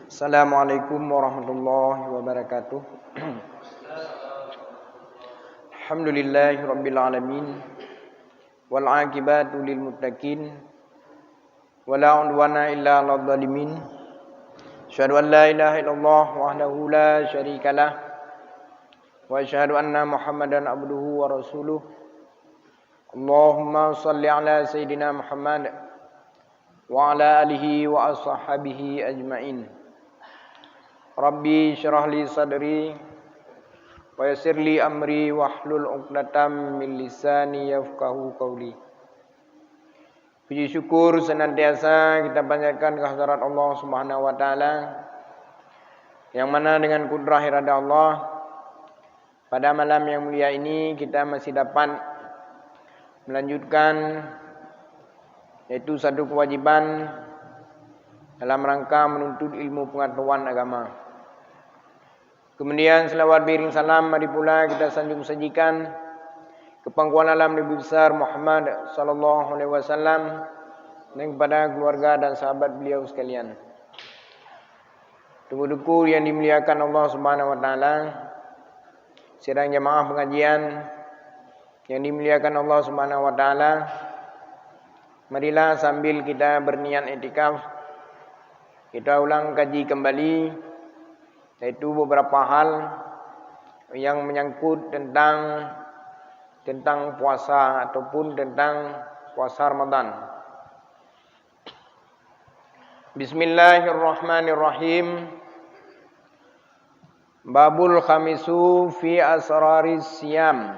Assalamualaikum warahmatullahi wabarakatuh. Alhamdulillahi rabbil alamin wal aqibatu lil muttaqin wala udwana illa 'alal zalimin. Asyhadu an la ilaha illallah wahdahu la syarikalah wa asyhadu anna Muhammadan abduhu wa rasuluh. Allahumma shalli ala sayidina Muhammad wa ala alihi wa ashabihi ajmain. Rabbi syrah li sadri wa yassir li amri wahlul 'uqdatam min lisani yafqahu qawli. Puji syukur senantiasa kita panjatkan kehadirat Allah Subhanahu wa taala, yang mana dengan kudrah irada Allah pada malam yang mulia ini kita masih dapat melanjutkan yaitu satu kewajiban dalam rangka menuntut ilmu pengetahuan agama. Kemudian selawat beriring salam mari pula kita sanjung sajikan ke pangkuan alam Nabi besar Muhammad sallallahu alaihi wasallam dan kepada keluarga dan sahabat beliau sekalian. Tunggu-tunggu yang dimuliakan Allah Subhanahu wa taala, sidang jemaah pengajian yang dimuliakan Allah Subhanahu wa taala, marilah sambil kita berniat iktikaf kita ulang kaji kembali yaitu beberapa hal yang menyangkut tentang puasa ataupun tentang puasa Ramadan. Bismillahirrahmanirrahim. Babul khamisu fi asraris siyam.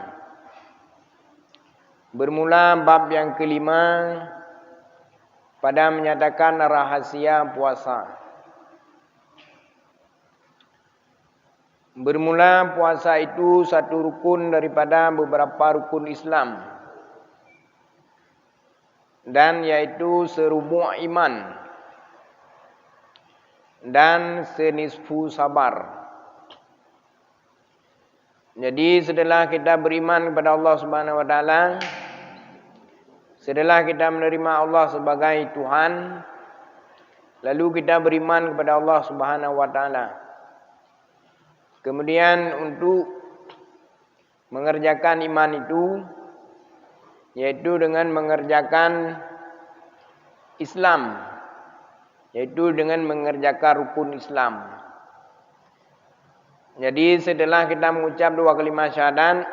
Bermula bab yang kelima pada menyatakan rahasia puasa. Bermula puasa itu satu rukun daripada beberapa rukun Islam, dan yaitu serubu' iman dan senisfu sabar. Jadi setelah kita beriman kepada Allah Subhanahu wa taala, setelah kita menerima Allah sebagai Tuhan, lalu kita beriman kepada Allah Subhanahu wa taala. Kemudian untuk mengerjakan iman itu yaitu dengan mengerjakan Islam, yaitu dengan mengerjakan rukun Islam. Jadi setelah kita mengucap dua kalimat syahadat,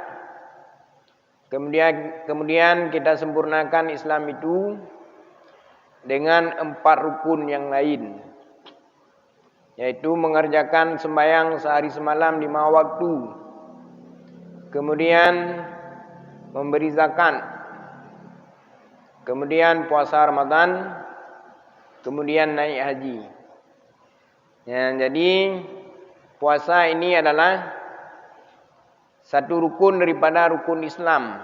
kemudian kita sempurnakan Islam itu dengan 4 rukun yang lain, yaitu mengerjakan sembahyang sehari semalam 5 waktu, kemudian memberi zakat, kemudian puasa Ramadan, kemudian naik haji. Ya, jadi puasa ini adalah satu rukun daripada rukun Islam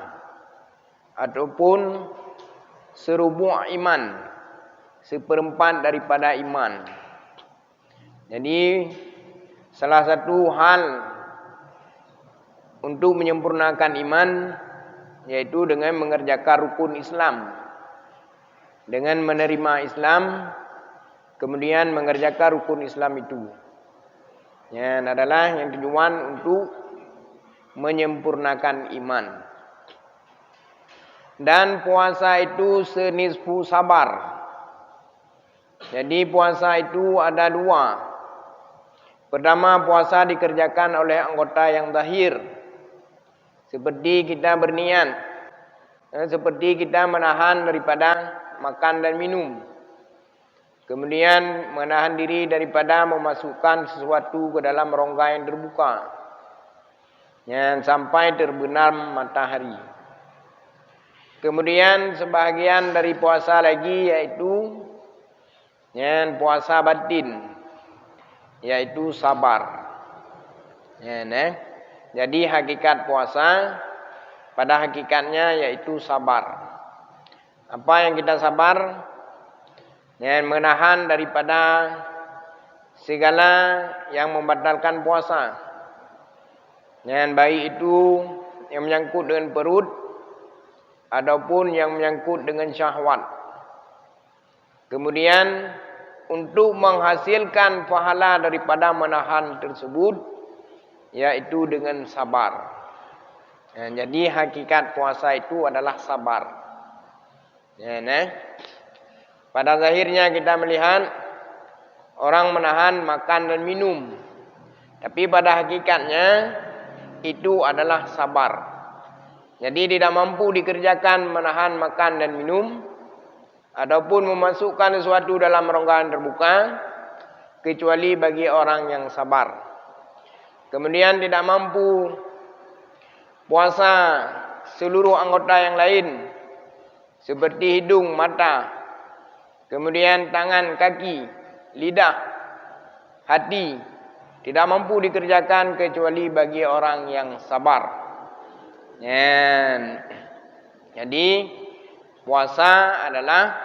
ataupun serubu' iman, seperempat daripada iman. Jadi salah satu hal untuk menyempurnakan iman yaitu dengan mengerjakan rukun Islam, dengan menerima Islam, kemudian mengerjakan rukun Islam itu. Ya, adalah yang tujuan untuk menyempurnakan iman. Dan puasa itu senisfu sabar. Jadi puasa itu ada 2. Pertama, puasa dikerjakan oleh anggota yang zahir, seperti kita berniat, seperti kita menahan daripada makan dan minum, kemudian menahan diri daripada memasukkan sesuatu ke dalam rongga yang terbuka, sampai terbenam matahari. Kemudian sebahagian dari puasa lagi yaitu puasa batin, yaitu sabar. Jadi hakikat puasa pada hakikatnya yaitu sabar. Apa yang kita sabar? Menahan daripada segala yang membatalkan puasa. Baik itu yang menyangkut dengan perut ataupun yang menyangkut dengan syahwat. Kemudian untuk menghasilkan pahala daripada menahan tersebut, yaitu dengan sabar. Jadi hakikat puasa itu adalah sabar. Pada zahirnya kita melihat orang menahan makan dan minum, tapi pada hakikatnya itu adalah sabar. Jadi tidak mampu dikerjakan menahan makan dan minum ataupun memasukkan sesuatu dalam rongga terbuka kecuali bagi orang yang sabar. Kemudian tidak mampu puasa seluruh anggota yang lain seperti hidung, mata, kemudian tangan, kaki, lidah, hati, tidak mampu dikerjakan kecuali bagi orang yang sabar. Jadi puasa adalah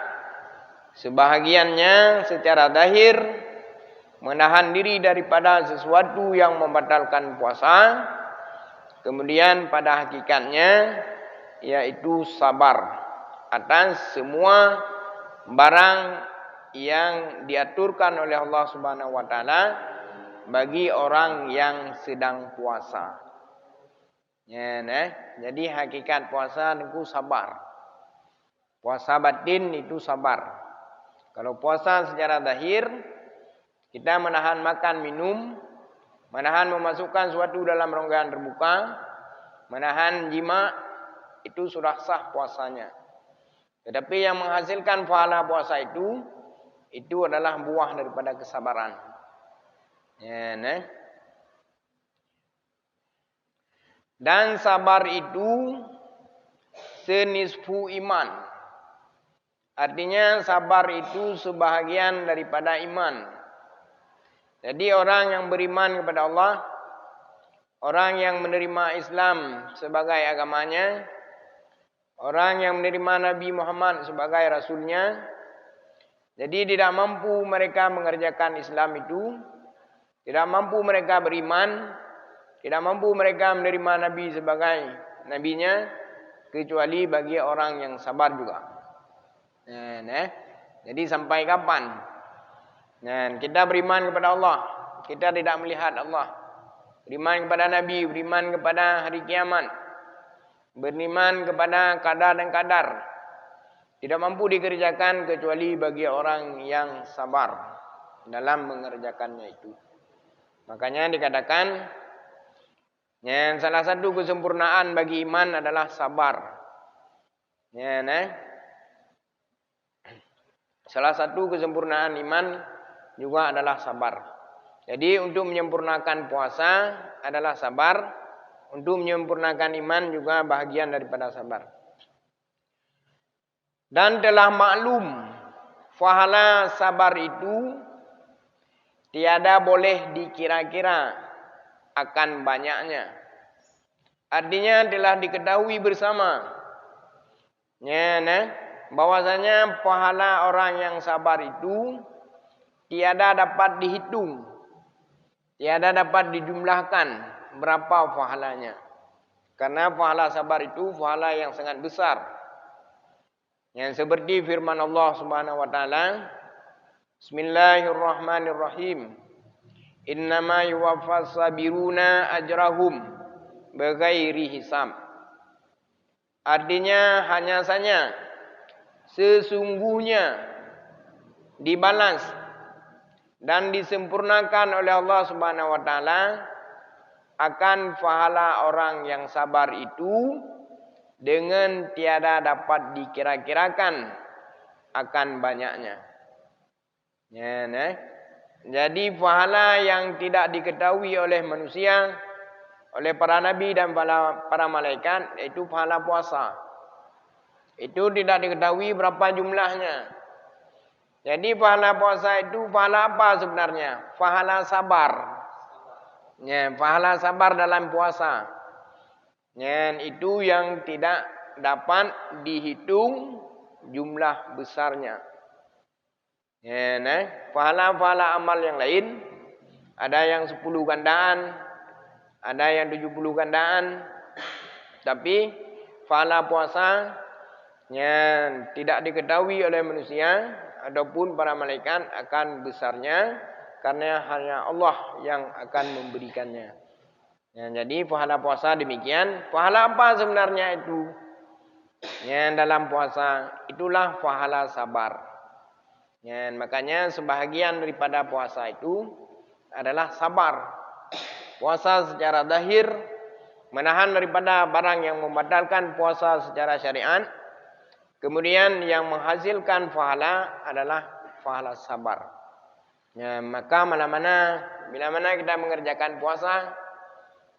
sebahagiannya secara zahir menahan diri daripada sesuatu yang membatalkan puasa. Kemudian pada hakikatnya yaitu sabar atas semua barang yang diaturkan oleh Allah Subhanahu wa taala bagi orang yang sedang puasa. Jadi hakikat puasa itu sabar. Puasa batin itu sabar. Kalau puasa secara zahir kita menahan makan minum, menahan memasukkan sesuatu dalam rongga terbuka, menahan jima, itu sudah sah puasanya. Tetapi yang menghasilkan pahala puasa itu adalah buah daripada kesabaran. Dan sabar itu senisfu iman. Artinya sabar itu sebahagian daripada iman. Jadi orang yang beriman kepada Allah, orang yang menerima Islam sebagai agamanya, orang yang menerima Nabi Muhammad sebagai Rasulnya, jadi tidak mampu mereka mengerjakan Islam itu, tidak mampu mereka beriman, tidak mampu mereka menerima Nabi sebagai Nabinya, kecuali bagi orang yang sabar juga. Jadi sampai kapan? Kita beriman kepada Allah, kita tidak melihat Allah. Beriman kepada Nabi, beriman kepada hari kiamat, beriman kepada qada dan qadar, tidak mampu dikerjakan kecuali bagi orang yang sabar dalam mengerjakannya itu. Makanya dikatakan salah satu kesempurnaan bagi iman adalah sabar. Salah satu kesempurnaan iman juga adalah sabar. Jadi untuk menyempurnakan puasa adalah sabar, untuk menyempurnakan iman juga bahagian daripada sabar. Dan telah maklum pahala sabar itu tiada boleh dikira-kira akan banyaknya. Artinya telah diketahui bersama bahwasanya pahala orang yang sabar itu tiada dapat dihitung, tiada dapat dijumlahkan berapa pahalanya. Karena pahala sabar itu pahala yang sangat besar. Yang seperti firman Allah Subhanahu wa taala, Bismillahirrahmanirrahim. Innama yuwaffas sabiruna ajrahum bighairi hisab. Artinya hanya saja sesungguhnya dibalas dan disempurnakan oleh Allah Subhanahu wa taala akan pahala orang yang sabar itu dengan tiada dapat dikira-kirakan akan banyaknya. Jadi pahala yang tidak diketahui oleh manusia, oleh para nabi dan para malaikat, itu pahala puasa. Itu tidak diketahui berapa jumlahnya. Jadi pahala puasa itu pahala apa sebenarnya? Pahala sabar. Pahala sabar dalam puasa. Itu yang tidak dapat dihitung jumlah besarnya. Pahala-pahala amal yang lain, ada yang 10 gandaan, ada yang 70 gandaan. Tapi pahala puasa yang tidak diketahui oleh manusia ataupun para malaikat akan besarnya, karena hanya Allah yang akan memberikannya. Ya, jadi pahala puasa demikian. Pahala apa sebenarnya itu? Ya, dalam puasa itulah pahala sabar. Ya, makanya sebahagian daripada puasa itu adalah sabar. Puasa secara zahir menahan daripada barang yang membatalkan puasa secara syariat. Kemudian yang menghasilkan pahala adalah pahala sabar. Ya, maka bila mana kita mengerjakan puasa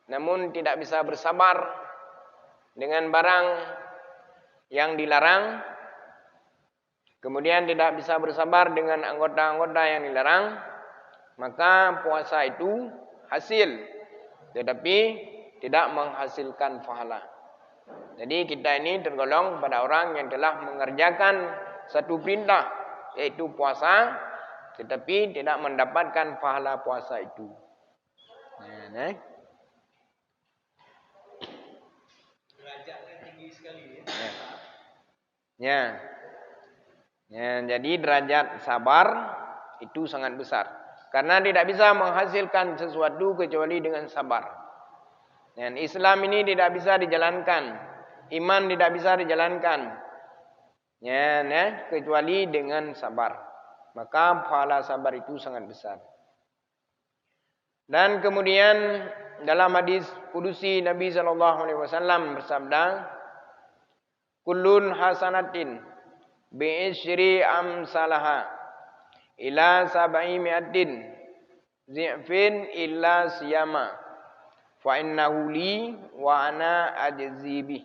namun tidak bisa bersabar dengan barang yang dilarang, kemudian tidak bisa bersabar dengan anggota-anggota yang dilarang, maka puasa itu hasil, tetapi tidak menghasilkan pahala. Jadi kita ini tergolong pada orang yang telah mengerjakan satu perintah, yaitu puasa, tetapi tidak mendapatkan pahala puasa itu. Derajatnya tinggi sekali ya. Jadi derajat sabar itu sangat besar. Karena tidak bisa menghasilkan sesuatu kecuali dengan sabar. Dan Islam ini tidak bisa dijalankan, iman tidak bisa dijalankan, kecuali dengan sabar. Maka pahala sabar itu sangat besar. Dan kemudian dalam hadis kudusi Nabi SAW bersabda, "Kullun hasanatin bi'ishri amsalaha ila sab'i mi'atin zi'fin illa siyama fa innahu li wa ana ajzi bih."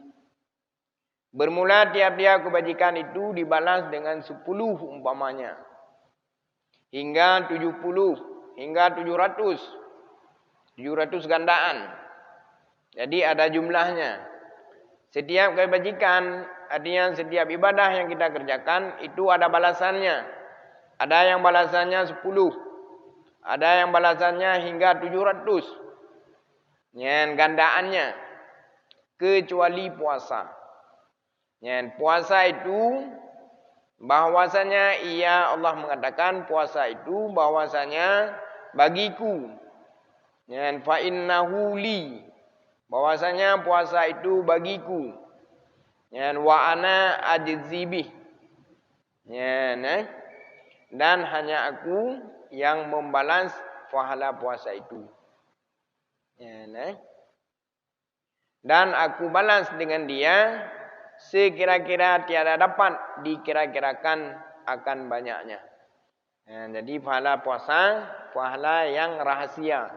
Bermula tiap-tiap kebajikan itu dibalas dengan 10 umpamanya, hingga 70, hingga 700 gandaan. Jadi ada jumlahnya. Setiap kebajikan, artinya setiap ibadah yang kita kerjakan itu ada balasannya. Ada yang balasannya 10, ada yang balasannya hingga 700. Gandaannya, kecuali puasa. Puasa itu bahwasanya Allah mengatakan puasa itu bahwasanya bagiku. Fa innahu li, bahwasanya puasa itu bagiku. Wa ana ajzi bih. Dan hanya aku yang membalas pahala puasa itu. Dan aku balas dengan dia sekira-kira tiada dapat dikira-kirakan akan banyaknya. Jadi pahala puasa, pahala yang rahasia,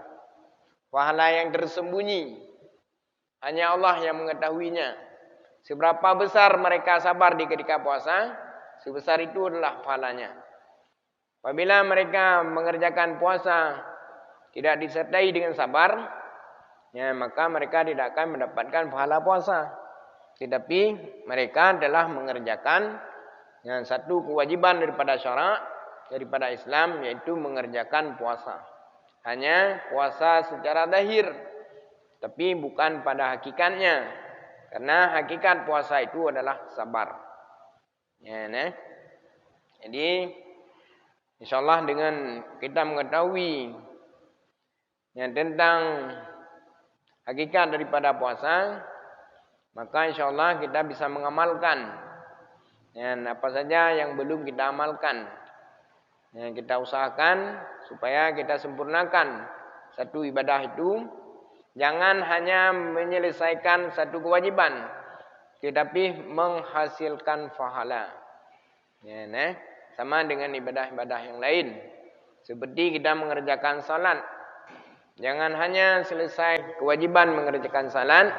pahala yang tersembunyi. Hanya Allah yang mengetahuinya. Seberapa besar mereka sabar di ketika puasa, sebesar itu adalah pahalanya. Apabila mereka mengerjakan puasa tidak disertai dengan sabar, maka mereka tidak akan mendapatkan pahala puasa. Tetapi mereka telah mengerjakan satu kewajiban daripada syarak, daripada Islam, yaitu mengerjakan puasa. Hanya puasa secara zahir, tapi bukan pada hakikatnya. Karena hakikat puasa itu adalah sabar. Jadi insyaallah dengan kita mengetahui tentang hakikat daripada puasa, maka insyaallah kita bisa mengamalkan apa saja yang belum kita amalkan. Kita usahakan supaya kita sempurnakan satu ibadah itu. Jangan hanya menyelesaikan satu kewajiban, tetapi menghasilkan pahala. Sama dengan ibadah-ibadah yang lain. Seperti kita mengerjakan salat. Jangan hanya selesai kewajiban mengerjakan salat,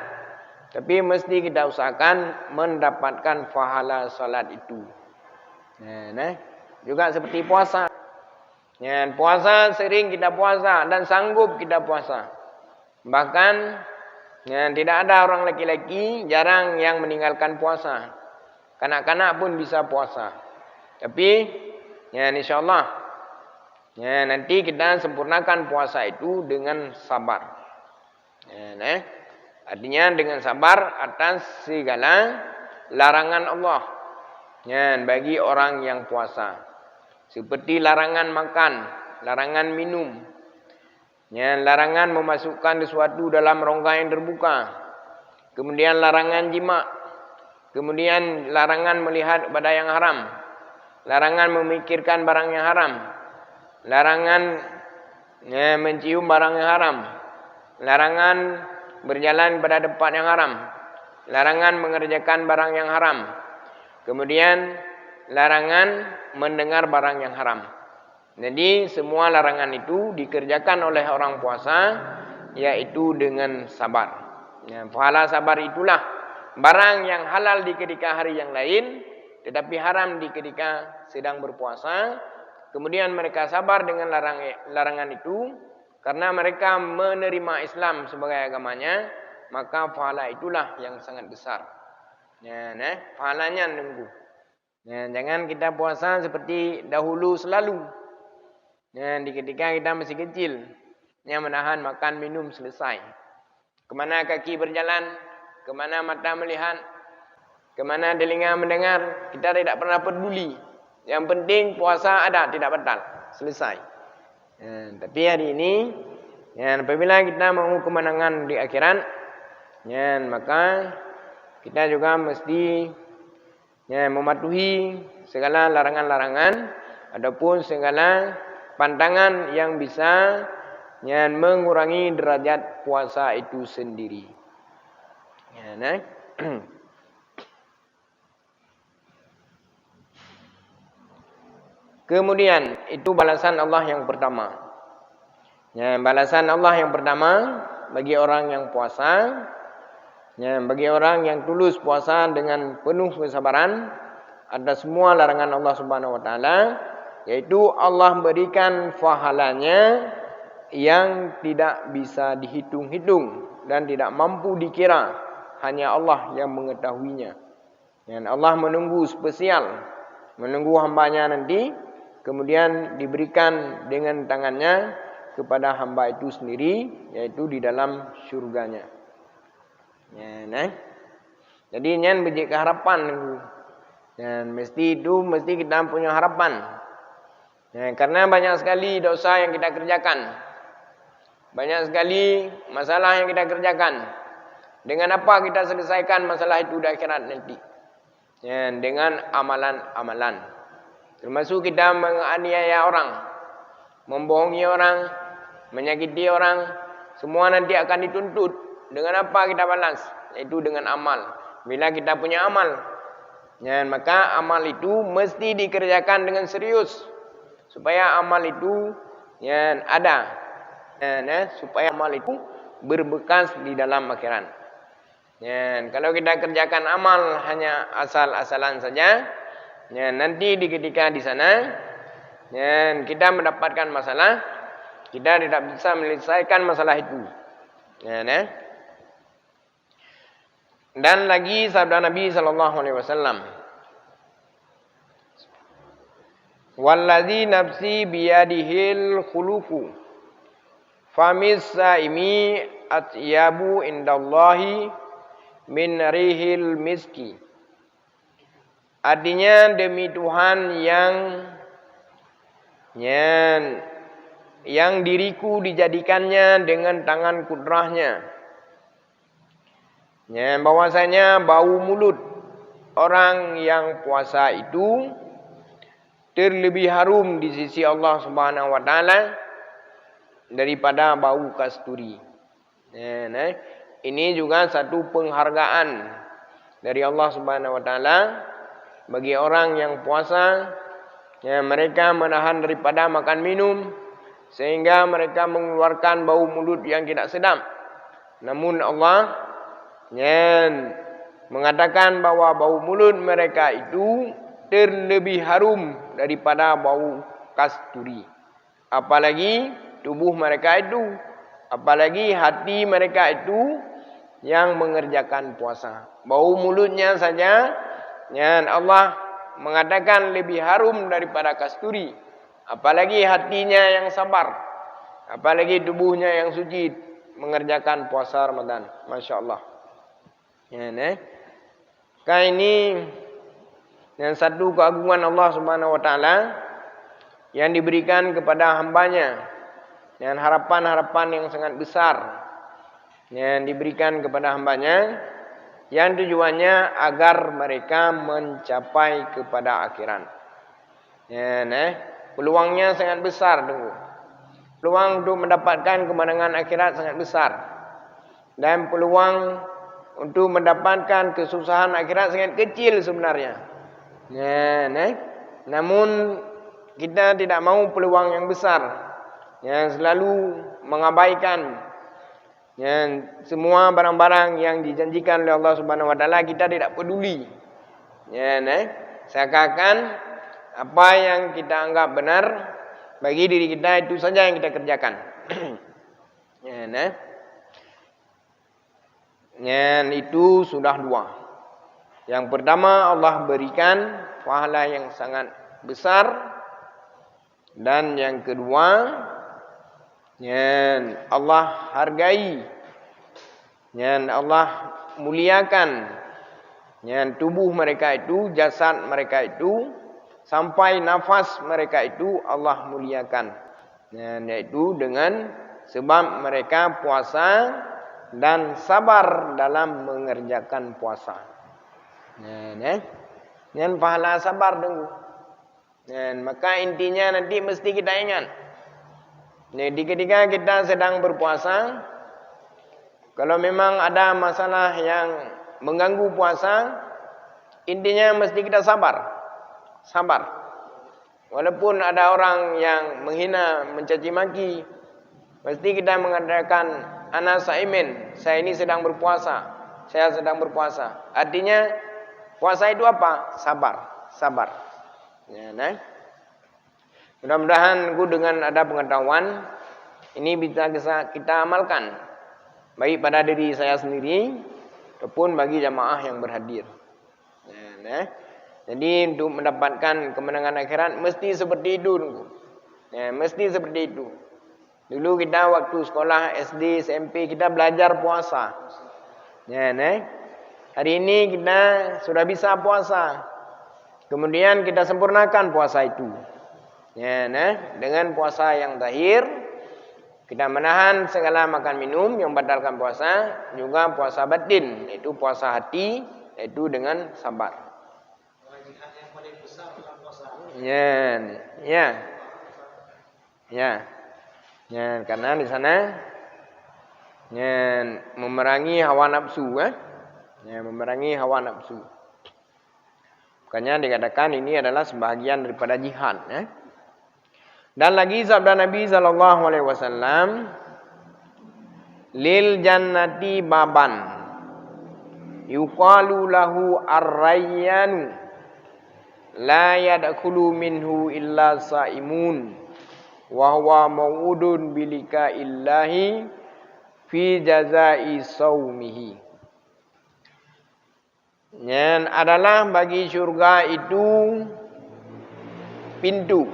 tapi mesti kita usahakan mendapatkan pahala salat itu. Juga seperti puasa. Puasa sering kita puasa dan sanggup kita puasa. Bahkan tidak ada orang laki-laki jarang yang meninggalkan puasa. Kanak-kanak pun bisa puasa. Tapi insyaallah nanti kita sempurnakan puasa itu dengan sabar. Artinya dengan sabar atas segala larangan Allah bagi orang yang puasa. Seperti larangan makan, larangan minum, larangan memasukkan sesuatu dalam rongga yang terbuka, kemudian larangan jima, kemudian larangan melihat pada yang haram, larangan memikirkan barang yang haram, larangan mencium barang yang haram, larangan berjalan pada tempat yang haram, larangan mengerjakan barang yang haram, kemudian larangan mendengar barang yang haram. Jadi semua larangan itu dikerjakan oleh orang puasa, yaitu dengan sabar. Pahala sabar itulah barang yang halal di ketika hari yang lain, tetapi haram di ketika sedang berpuasa. Kemudian mereka sabar dengan larangan itu, karena mereka menerima Islam sebagai agamanya, maka pahala itulah yang sangat besar. Pahalanya nunggu. Jangan kita puasa seperti dahulu selalu. Di ketika kita masih kecil, yang menahan makan minum selesai. Kemana kaki berjalan, kemana mata melihat, kemana telinga mendengar, kita tidak pernah peduli. Yang penting puasa ada, tidak batal, selesai. Tapi hari ini, apabila kita mau kemenangan di akhirat, maka kita juga mesti mematuhi segala larangan-larangan, adapun segala pantangan yang bisa mengurangi derajat puasa itu sendiri. Kemudian itu balasan Allah yang pertama. Balasan Allah yang pertama bagi orang yang puasa, bagi orang yang tulus puasa dengan penuh kesabaran atas semua larangan Allah Subhanahu wa taala, yaitu Allah berikan pahalanya yang tidak bisa dihitung-hitung dan tidak mampu dikira, hanya Allah yang mengetahuinya. Dan Allah menunggu spesial, menunggu hambanya nanti, kemudian diberikan dengan tangannya kepada hamba itu sendiri, yaitu di dalam syurganya. Jadi nyan bejik harapan, dan mesti kita punya harapan. Karena banyak sekali dosa yang kita kerjakan, banyak sekali masalah yang kita kerjakan. Dengan apa kita selesaikan masalah itu di akhirat nanti? Dengan amalan-amalan. Termasuk kita menganiaya orang, membohongi orang, menyakiti orang, semua nanti akan dituntut. Dengan apa kita balas? Yaitu dengan amal. Bila kita punya amal, maka amal itu mesti dikerjakan dengan serius, supaya amal itu ada, supaya amal itu berbekas di dalam akhirat. Kalau kita kerjakan amal hanya asal-asalan saja, nanti ketika di sana kita mendapatkan masalah, kita tidak bisa menyelesaikan masalah itu. Dan lagi sabda Nabi SAW, "Walladzi nafsi biyadihil khulufu, famis saimi atyabu indallahi min rihil miski." Artinya demi Tuhan yang diriku dijadikannya dengan tangan kudrahnya, bahwasanya bau mulut orang yang puasa itu terlebih harum di sisi Allah Subhanahu wa taala daripada bau kasturi. Ini juga satu penghargaan dari Allah Subhanahu wa taala bagi orang yang puasa. Mereka menahan daripada makan minum sehingga mereka mengeluarkan bau mulut yang tidak sedap. Namun Allah mengatakan bahwa bau mulut mereka itu terlebih harum daripada bau kasturi. Apalagi tubuh mereka itu, apalagi hati mereka itu yang mengerjakan puasa. Bau mulutnya saja Allah mengatakan lebih harum daripada kasturi, apalagi hatinya yang sabar, apalagi tubuhnya yang suci mengerjakan puasa Ramadan. Masya Allah. Ini yang satu keagungan Allah Subhanahu wa taala yang diberikan kepada hambanya dengan harapan-harapan yang sangat besar yang diberikan kepada hambanya, yang tujuannya agar mereka mencapai kepada akhirat. Peluangnya sangat besar tunggu. Peluang untuk mendapatkan kemenangan akhirat sangat besar. Dan peluang untuk mendapatkan kesusahan akhirat sangat kecil sebenarnya. Namun kita tidak mau peluang yang besar, yang selalu mengabaikan semua barang-barang yang dijanjikan oleh Allah Subhanahu Wa Taala. Kita tidak peduli. Seakan-akan apa yang kita anggap benar bagi diri kita itu saja yang kita kerjakan. Itu sudah dua. Yang pertama, Allah berikan pahala yang sangat besar, dan yang kedua, Allah hargai, Allah muliakan tubuh mereka itu, jasad mereka itu, sampai nafas mereka itu Allah muliakan. Yaitu dengan sebab mereka puasa dan sabar dalam mengerjakan puasa. Pahala sabar tunggu. Maka intinya nanti mesti kita ingat. Jadi ketika kita sedang berpuasa, kalau memang ada masalah yang mengganggu puasa, intinya mesti kita sabar. Sabar. Walaupun ada orang yang menghina, mencaci maki, mesti kita mengatakan ana saimin, saya ini sedang berpuasa. Saya sedang berpuasa. Artinya puasa itu apa? Sabar, sabar. Mudah-mudahan dengan ada pengetahuan ini bisa kita amalkan, baik pada diri saya sendiri ataupun bagi jamaah yang berhadir. Jadi untuk mendapatkan kemenangan akhirat mesti seperti itu. Mesti seperti itu. Dulu kita waktu sekolah SD, SMP kita belajar puasa. Hari ini kita sudah bisa puasa. Kemudian kita sempurnakan puasa itu. Dengan puasa yang zahir, kita menahan segala makan minum yang membatalkan puasa, juga puasa batin, yaitu puasa hati, yaitu dengan sabar. Jihad yang paling besar dalam puasa. Karena di sana memerangi hawa nafsu, memerangi hawa nafsu. Makanya dikatakan ini adalah sebahagian daripada jihad. Dan lagi sabda Nabi SAW, lil jannati baban yuqalu lahu ar-rayyanu la yadkhulu minhu illa saimun wa huwa mau'udun bilika illahi fi jazai saumihi. Yang adalah bagi syurga itu pintu.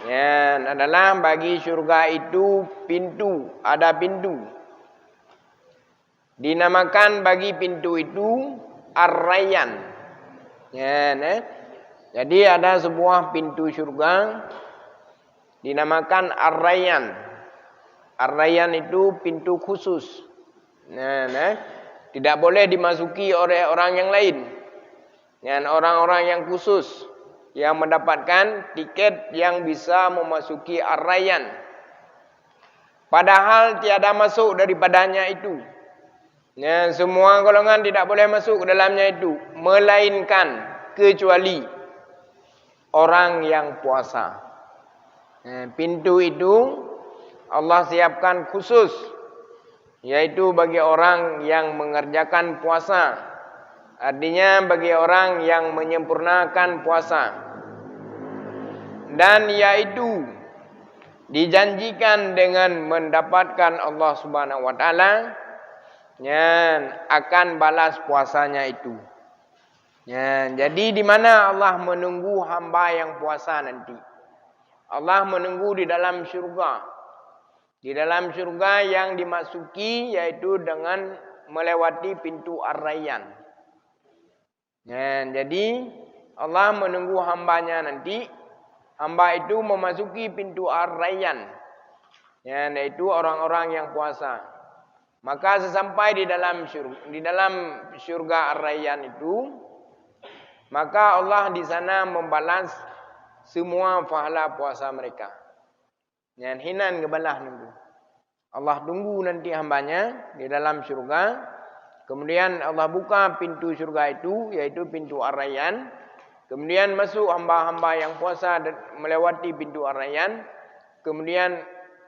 Yang adalah bagi syurga itu pintu, ada pintu. Dinamakan bagi pintu itu Ar-Rayyan. Jadi ada sebuah pintu syurga dinamakan Ar-Rayyan. Ar-Rayyan itu pintu khusus. Tidak boleh dimasuki oleh orang yang lain. Dan orang-orang yang khusus yang mendapatkan tiket yang bisa memasuki Ar-Rayyan. Padahal tiada masuk daripadanya itu. Semua golongan tidak boleh masuk ke dalamnya itu, melainkan kecuali orang yang puasa. Pintu itu Allah siapkan khusus, yaitu bagi orang yang mengerjakan puasa. Artinya bagi orang yang menyempurnakan puasa. Dan yaitu dijanjikan dengan mendapatkan Allah Subhanahu wa taala akan balas puasanya itu. Jadi di mana Allah menunggu hamba yang puasa nanti? Allah menunggu di dalam syurga. Di dalam syurga yang dimasuki yaitu dengan melewati pintu Ar-Rayyan. Jadi Allah menunggu hambanya nanti hamba itu memasuki pintu Ar-Rayyan, yaitu orang-orang yang puasa. Maka sesampai di dalam syurga Ar-Rayyan itu, maka Allah di sana membalas semua pahala puasa mereka. Yang hinan kebalah nunggu. Allah tunggu nanti hambanya di dalam syurga. Kemudian Allah buka pintu syurga itu, yaitu pintu Ar-Rayyan. Kemudian masuk hamba-hamba yang puasa melewati pintu Ar-Rayyan. Kemudian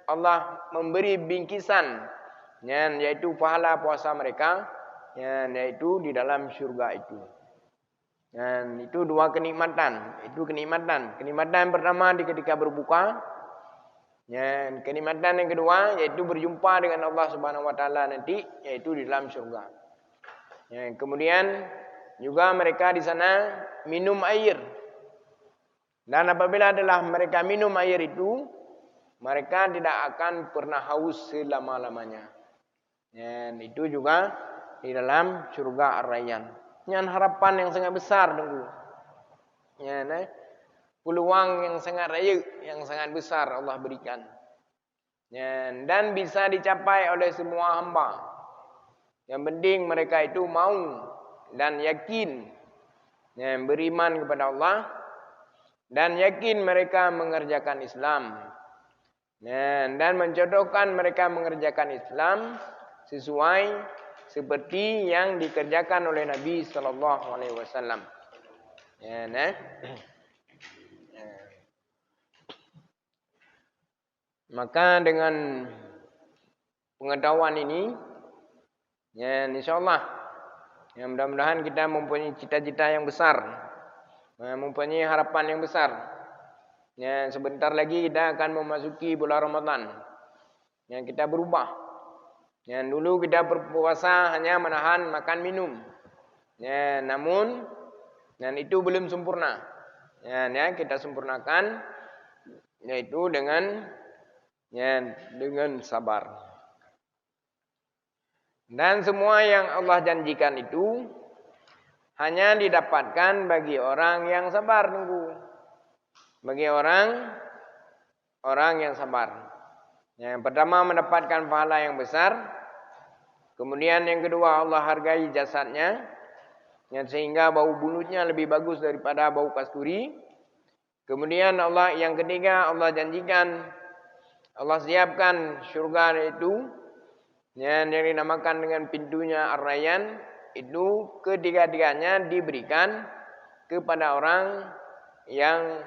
Allah memberi bingkisan, yaitu pahala puasa mereka, yaitu di dalam syurga itu. Dan itu dua kenikmatan. Itu kenikmatan. Kenikmatan pertama di ketika berbuka. Dan kenikmatan yang kedua yaitu berjumpa dengan Allah Subhanahu Wa Taala nanti, yaitu di dalam syurga. Kemudian juga mereka di sana minum air. Dan apabila adalah mereka minum air itu, mereka tidak akan pernah haus selama-lamanya. Dan itu juga di dalam syurga Ar-Rayyan. Dengan harapan yang sangat besar tunggu. Peluang yang sangat raya, yang sangat besar Allah berikan. Dan bisa dicapai oleh semua hamba. Yang penting mereka itu mau dan yakin, beriman kepada Allah, dan yakin mereka mengerjakan Islam. Dan menjodohkan mereka mengerjakan Islam sesuai seperti yang dikerjakan oleh Nabi sallallahu alaihi wasallam. Maka dengan pengetahuan ini, insyaallah, mudah-mudahan kita mempunyai cita-cita yang besar, mempunyai harapan yang besar. Sebentar lagi kita akan memasuki bulan Ramadan. Yang kita berubah. Dulu kita berpuasa hanya menahan makan minum. Namun itu belum sempurna. Kita sempurnakan, yaitu dengan sabar. Dan semua yang Allah janjikan itu hanya didapatkan bagi orang yang sabar nunggu. Bagi orang yang sabar. Yang pertama mendapatkan pahala yang besar. Kemudian yang kedua Allah hargai jasadnya, sehingga bau mulutnya lebih bagus daripada bau kasturi. Kemudian yang ketiga Allah janjikan, Allah siapkan syurga itu, yang dinamakan dengan pintunya Ar-Rayyan, itu ketiga-tiganya diberikan kepada orang yang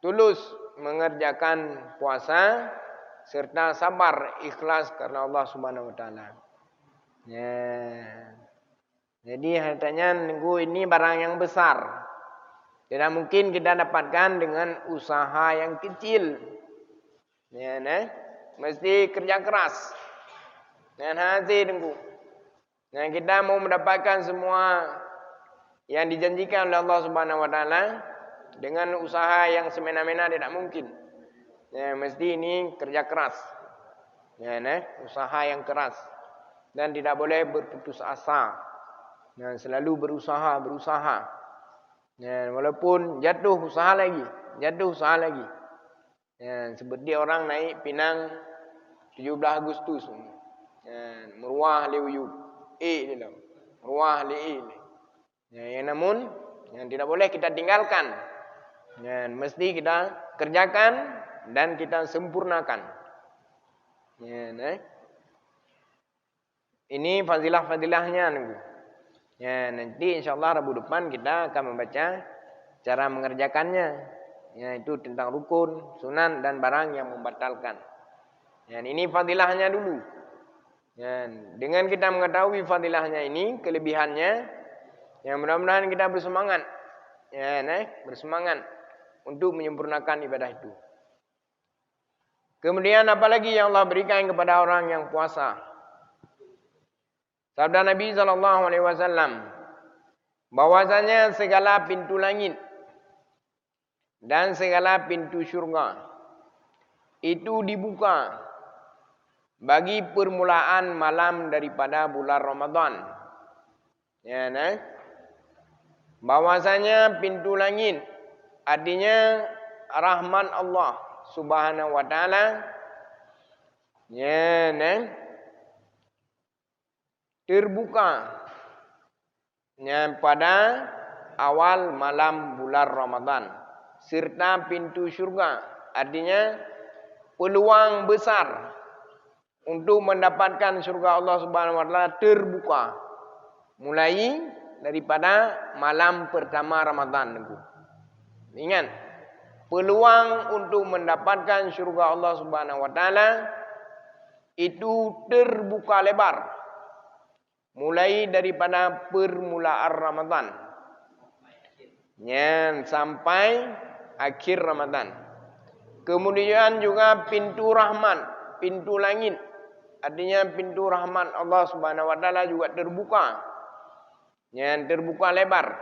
tulus mengerjakan puasa serta sabar ikhlas karena Allah Subhanahu Wa Taala. Jadi hartanya nunggu ini barang yang besar. Tidak mungkin kita dapatkan dengan usaha yang kecil. Mesti kerja keras. Dan hasil nunggu. Kita mau mendapatkan semua yang dijanjikan oleh Allah Subhanahu Wa Taala dengan usaha yang semena-mena tidak mungkin. Mesti ini kerja keras. Usaha yang keras. Dan tidak boleh berputus asa. Selalu berusaha. Walaupun jatuh usaha lagi. Seperti orang naik Pinang 17 Agustus. Meruah liuyub. Meruah li. Namun yang tidak boleh kita tinggalkan. Mesti kita kerjakan dan kita sempurnakan. Ini fadilah-fadilahnya. Nanti insyaAllah Rabu depan kita akan membaca cara mengerjakannya. Itu tentang rukun, sunan dan barang yang membatalkan. Ini fadilahnya dulu. Dengan kita mengetahui fadilahnya ini, kelebihannya, mudah-mudahan kita bersemangat. Bersemangat untuk menyempurnakan ibadah itu. Kemudian apalagi yang Allah berikan kepada orang yang puasa. Sabda Nabi SAW, bahwasanya segala pintu langit dan segala pintu syurga itu dibuka bagi permulaan malam daripada bulan Ramadan. Bahwasanya pintu langit artinya rahman Allah Subhanahu wa taala terbuka pada awal malam bulan Ramadan serta pintu syurga, artinya peluang besar untuk mendapatkan syurga Allah Subhanahu wa taala terbuka mulai daripada malam pertama Ramadan. Ingat, peluang untuk mendapatkan syurga Allah Subhanahu wa taala itu terbuka lebar mulai daripada permulaan Ramadan sampai akhir Ramadan. Kemudian juga pintu rahman, pintu langit, artinya pintu rahman Allah Subhanahu wa taala juga terbuka. Terbuka lebar.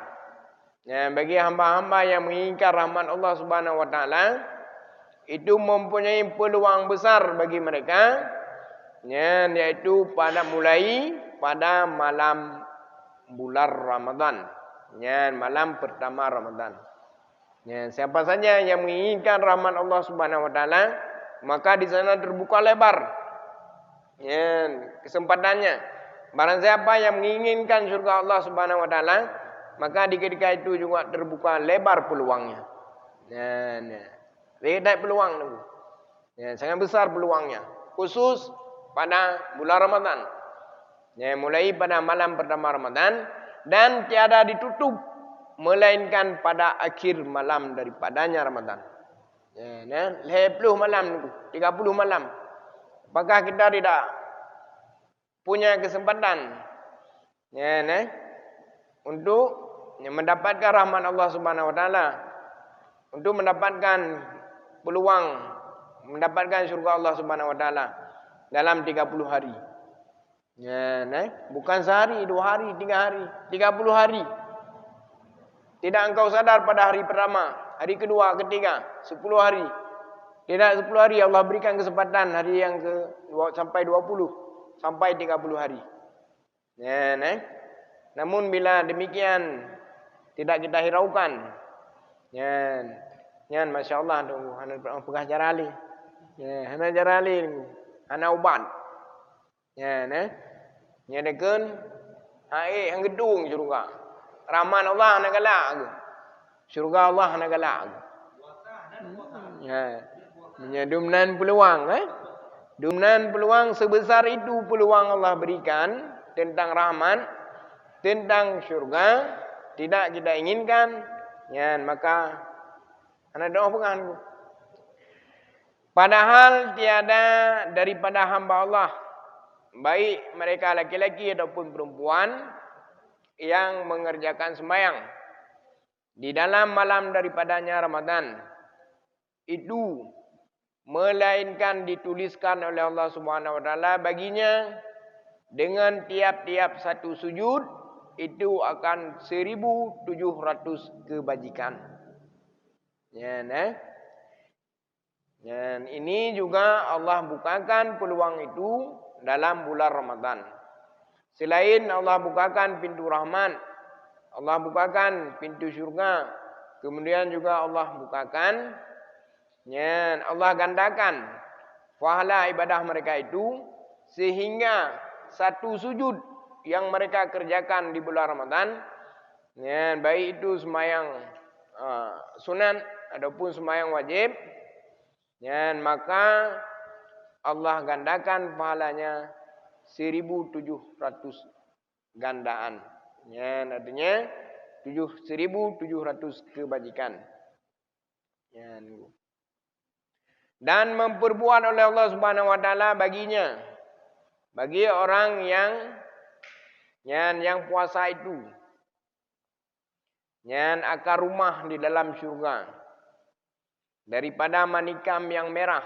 Bagi hamba-hamba yang menginginkan rahmat Allah Subhanahu wa taala, itu mempunyai peluang besar bagi mereka, yaitu mulai pada malam bulan Ramadan, malam pertama Ramadan. Siapa saja yang menginginkan rahmat Allah Subhanahu wa taala, maka di sana terbuka lebar kesempatannya. Barang siapa yang menginginkan syurga Allah Subhanahu wa taala, maka di ketika itu juga terbuka lebar peluangnya. Lebar peluang tu. Sangat besar peluangnya, khusus pada bulan Ramadan. Mulai pada malam pertama Ramadan dan tiada ditutup melainkan pada akhir malam daripadanya Ramadan. 10 malam tu, 30 malam. Apakah kita tidak punya kesempatan untuk mendapatkan rahmat Allah Subhanahu wa taala, untuk mendapatkan peluang mendapatkan syurga Allah Subhanahu wa taala dalam 30 hari. Bukan sehari, 2 hari, 3 hari, 30 hari. Tidak engkau sadar pada hari pertama, hari kedua, ketiga, 10 hari. Tidak 10 hari Allah berikan kesempatan, hari yang sampai 20. Sampai 30 hari. Namun bila demikian tidak kita hiraukan. Masya Allah tu, hana pegah jarali. Hana jarali, hana ubat. Dekan ang gedung syurga. Rahman Allah hana galak. Syurga Allah hana galak. Dumnan peluang Dumnan peluang sebesar itu peluang Allah berikan tentang rahmat, tentang syurga, tidak kita inginkan, maka ana doa pengan. Padahal tiada daripada hamba Allah, baik mereka laki-laki ataupun perempuan, yang mengerjakan sembahyang di dalam malam daripadanya Ramadan, itu melainkan dituliskan oleh Allah Subhanahu wa taala baginya dengan tiap-tiap satu sujud itu akan 1700 kebajikan. Dan ini juga Allah bukakan peluang itu dalam bulan Ramadan. Selain Allah bukakan pintu rahmat, Allah bukakan pintu syurga, kemudian juga Allah bukakan Allah gandakan pahala ibadah mereka itu sehingga satu sujud yang mereka kerjakan di bulan Ramadan, baik itu sembahyang sunat ataupun sembahyang wajib, maka Allah gandakan pahalanya 1700 gandaan. Artinya 1700 kebajikan. Dan memperbuat oleh Allah Subhanahu wa taala baginya, bagi orang yang puasa itu, akar rumah di dalam syurga daripada manikam yang merah,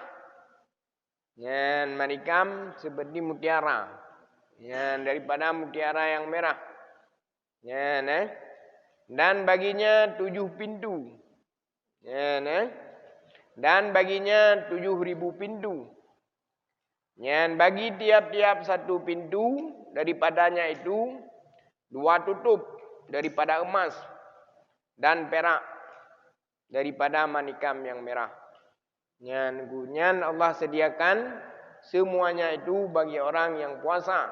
manikam seperti mutiara, daripada mutiara yang merah, dan baginya 7 pintu, dan baginya 7.000 pintu. Bagi tiap-tiap satu pintu daripadanya itu 2 tutup daripada emas dan perak. daripada manikam yang merah. Nyan Allah sediakan semuanya itu bagi orang yang puasa.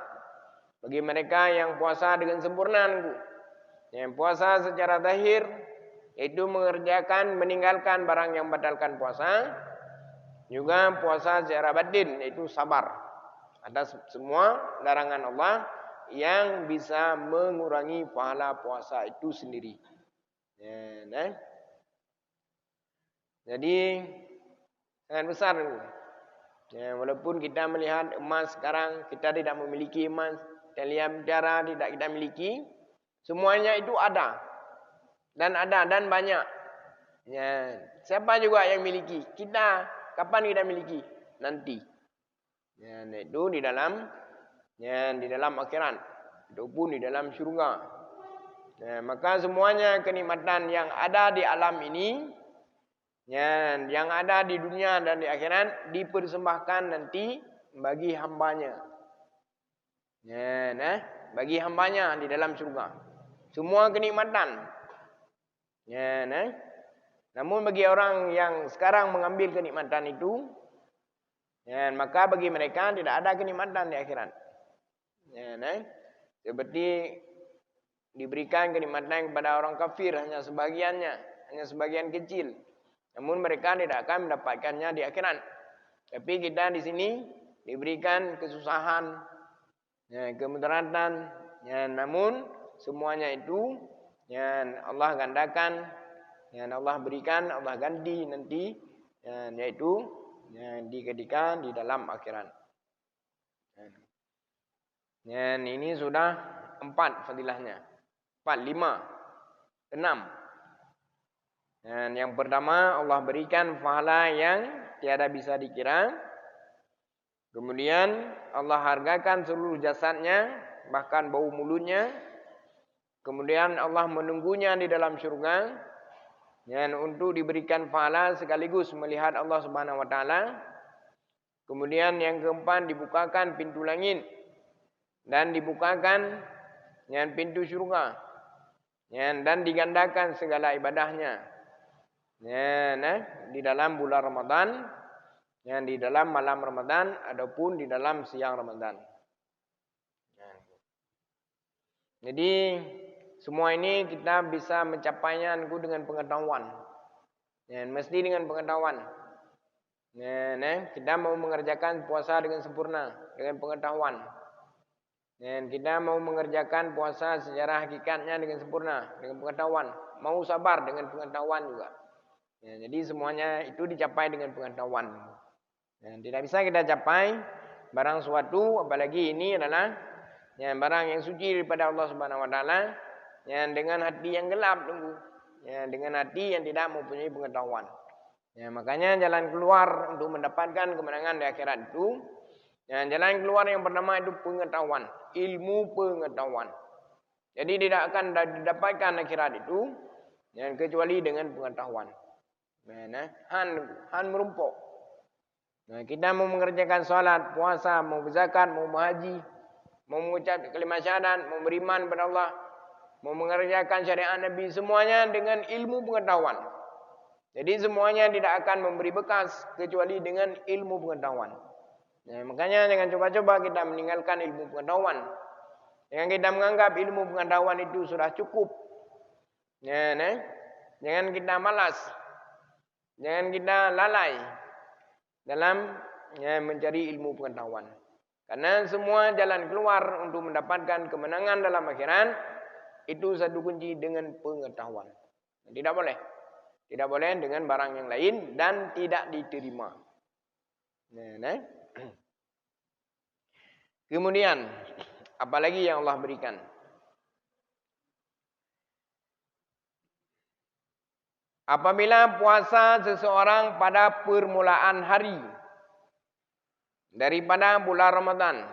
Bagi mereka yang puasa dengan sempurna. Yang puasa secara zahir itu meninggalkan barang yang batalkan puasa. Juga puasa secara batin itu sabar atas semua larangan Allah yang bisa mengurangi pahala puasa itu sendiri. Jadi sangat besar. Walaupun kita melihat emas sekarang, kita tidak memiliki emas. Kita lihat cara tidak kita miliki. Semuanya itu ada. Dan banyak. Siapa juga yang miliki? Kita. Kapan kita miliki? Nanti. Itu di dalam akhirat. Itu pun di dalam syurga. Maka semuanya kenikmatan yang ada di alam ini, yang ada di dunia dan di akhirat, dipersembahkan nanti bagi hambanya. Bagi hambanya di dalam syurga. Semua kenikmatan. Namun bagi orang yang sekarang mengambil kenikmatan itu, maka bagi mereka tidak ada kenikmatan di akhirat. Seperti diberikan kenikmatan kepada orang kafir hanya sebagiannya, hanya sebagian kecil. Namun mereka tidak akan mendapatkannya di akhirat. Tapi kita di sini diberikan kesusahan, kemudaratan, namun semuanya itu Allah gandakan, Allah berikan, Allah ganti nanti, yaitu dikedikan di dalam akhirat. Ini sudah 4 fadilahnya. 4, 5, 6. Dan yang pertama Allah berikan pahala yang tiada bisa dikira. Kemudian Allah hargakan seluruh jasadnya, bahkan bau mulutnya. Kemudian Allah menunggunya di dalam syurga, untuk diberikan pahala sekaligus melihat Allah Subhanahu wa taala. Kemudian yang keempat dibukakan pintu langit dan dibukakan pintu syurga. Dan digandakan segala ibadahnya. Di dalam bulan Ramadan, di dalam malam Ramadan ataupun di dalam siang Ramadan. Jadi semua ini kita bisa mencapainya dengan pengetahuan. Mesti dengan pengetahuan. Kita mau mengerjakan puasa dengan sempurna dengan pengetahuan. Kita mau mengerjakan puasa secara hakikatnya dengan sempurna dengan pengetahuan. Mau sabar dengan pengetahuan juga. Jadi semuanya itu dicapai dengan pengetahuan. Tidak bisa kita capai barang suatu, apalagi ini adalah barang yang suci daripada Allah Subhanahu wa taala, dengan hati yang gelap, dengan hati yang tidak mempunyai pengetahuan. Makanya jalan keluar untuk mendapatkan kemenangan di akhirat itu, jalan keluar yang pertama itu pengetahuan, ilmu pengetahuan. Jadi tidak akan didapatkan akhirat itu kecuali dengan pengetahuan. Han merumpuk. Kita mau mengerjakan salat, puasa, mau berzakat, mau berhaji, mau mengucap kalimat syahadat, mau beriman kepada Allah, mau mengerjakan syariat Nabi, semuanya dengan ilmu pengetahuan. Jadi semuanya tidak akan memberi bekas kecuali dengan ilmu pengetahuan. Makanya jangan coba-coba kita meninggalkan ilmu pengetahuan. Jangan kita menganggap ilmu pengetahuan itu sudah cukup. Jangan kita malas. Jangan kita lalai dalam mencari ilmu pengetahuan. Karena semua jalan keluar untuk mendapatkan kemenangan dalam akhirat itu satu kunci dengan pengetahuan. Tidak boleh. Tidak boleh dengan barang yang lain dan tidak diterima. Kemudian, apalagi yang Allah berikan? Apabila puasa seseorang pada permulaan hari daripada bulan Ramadan.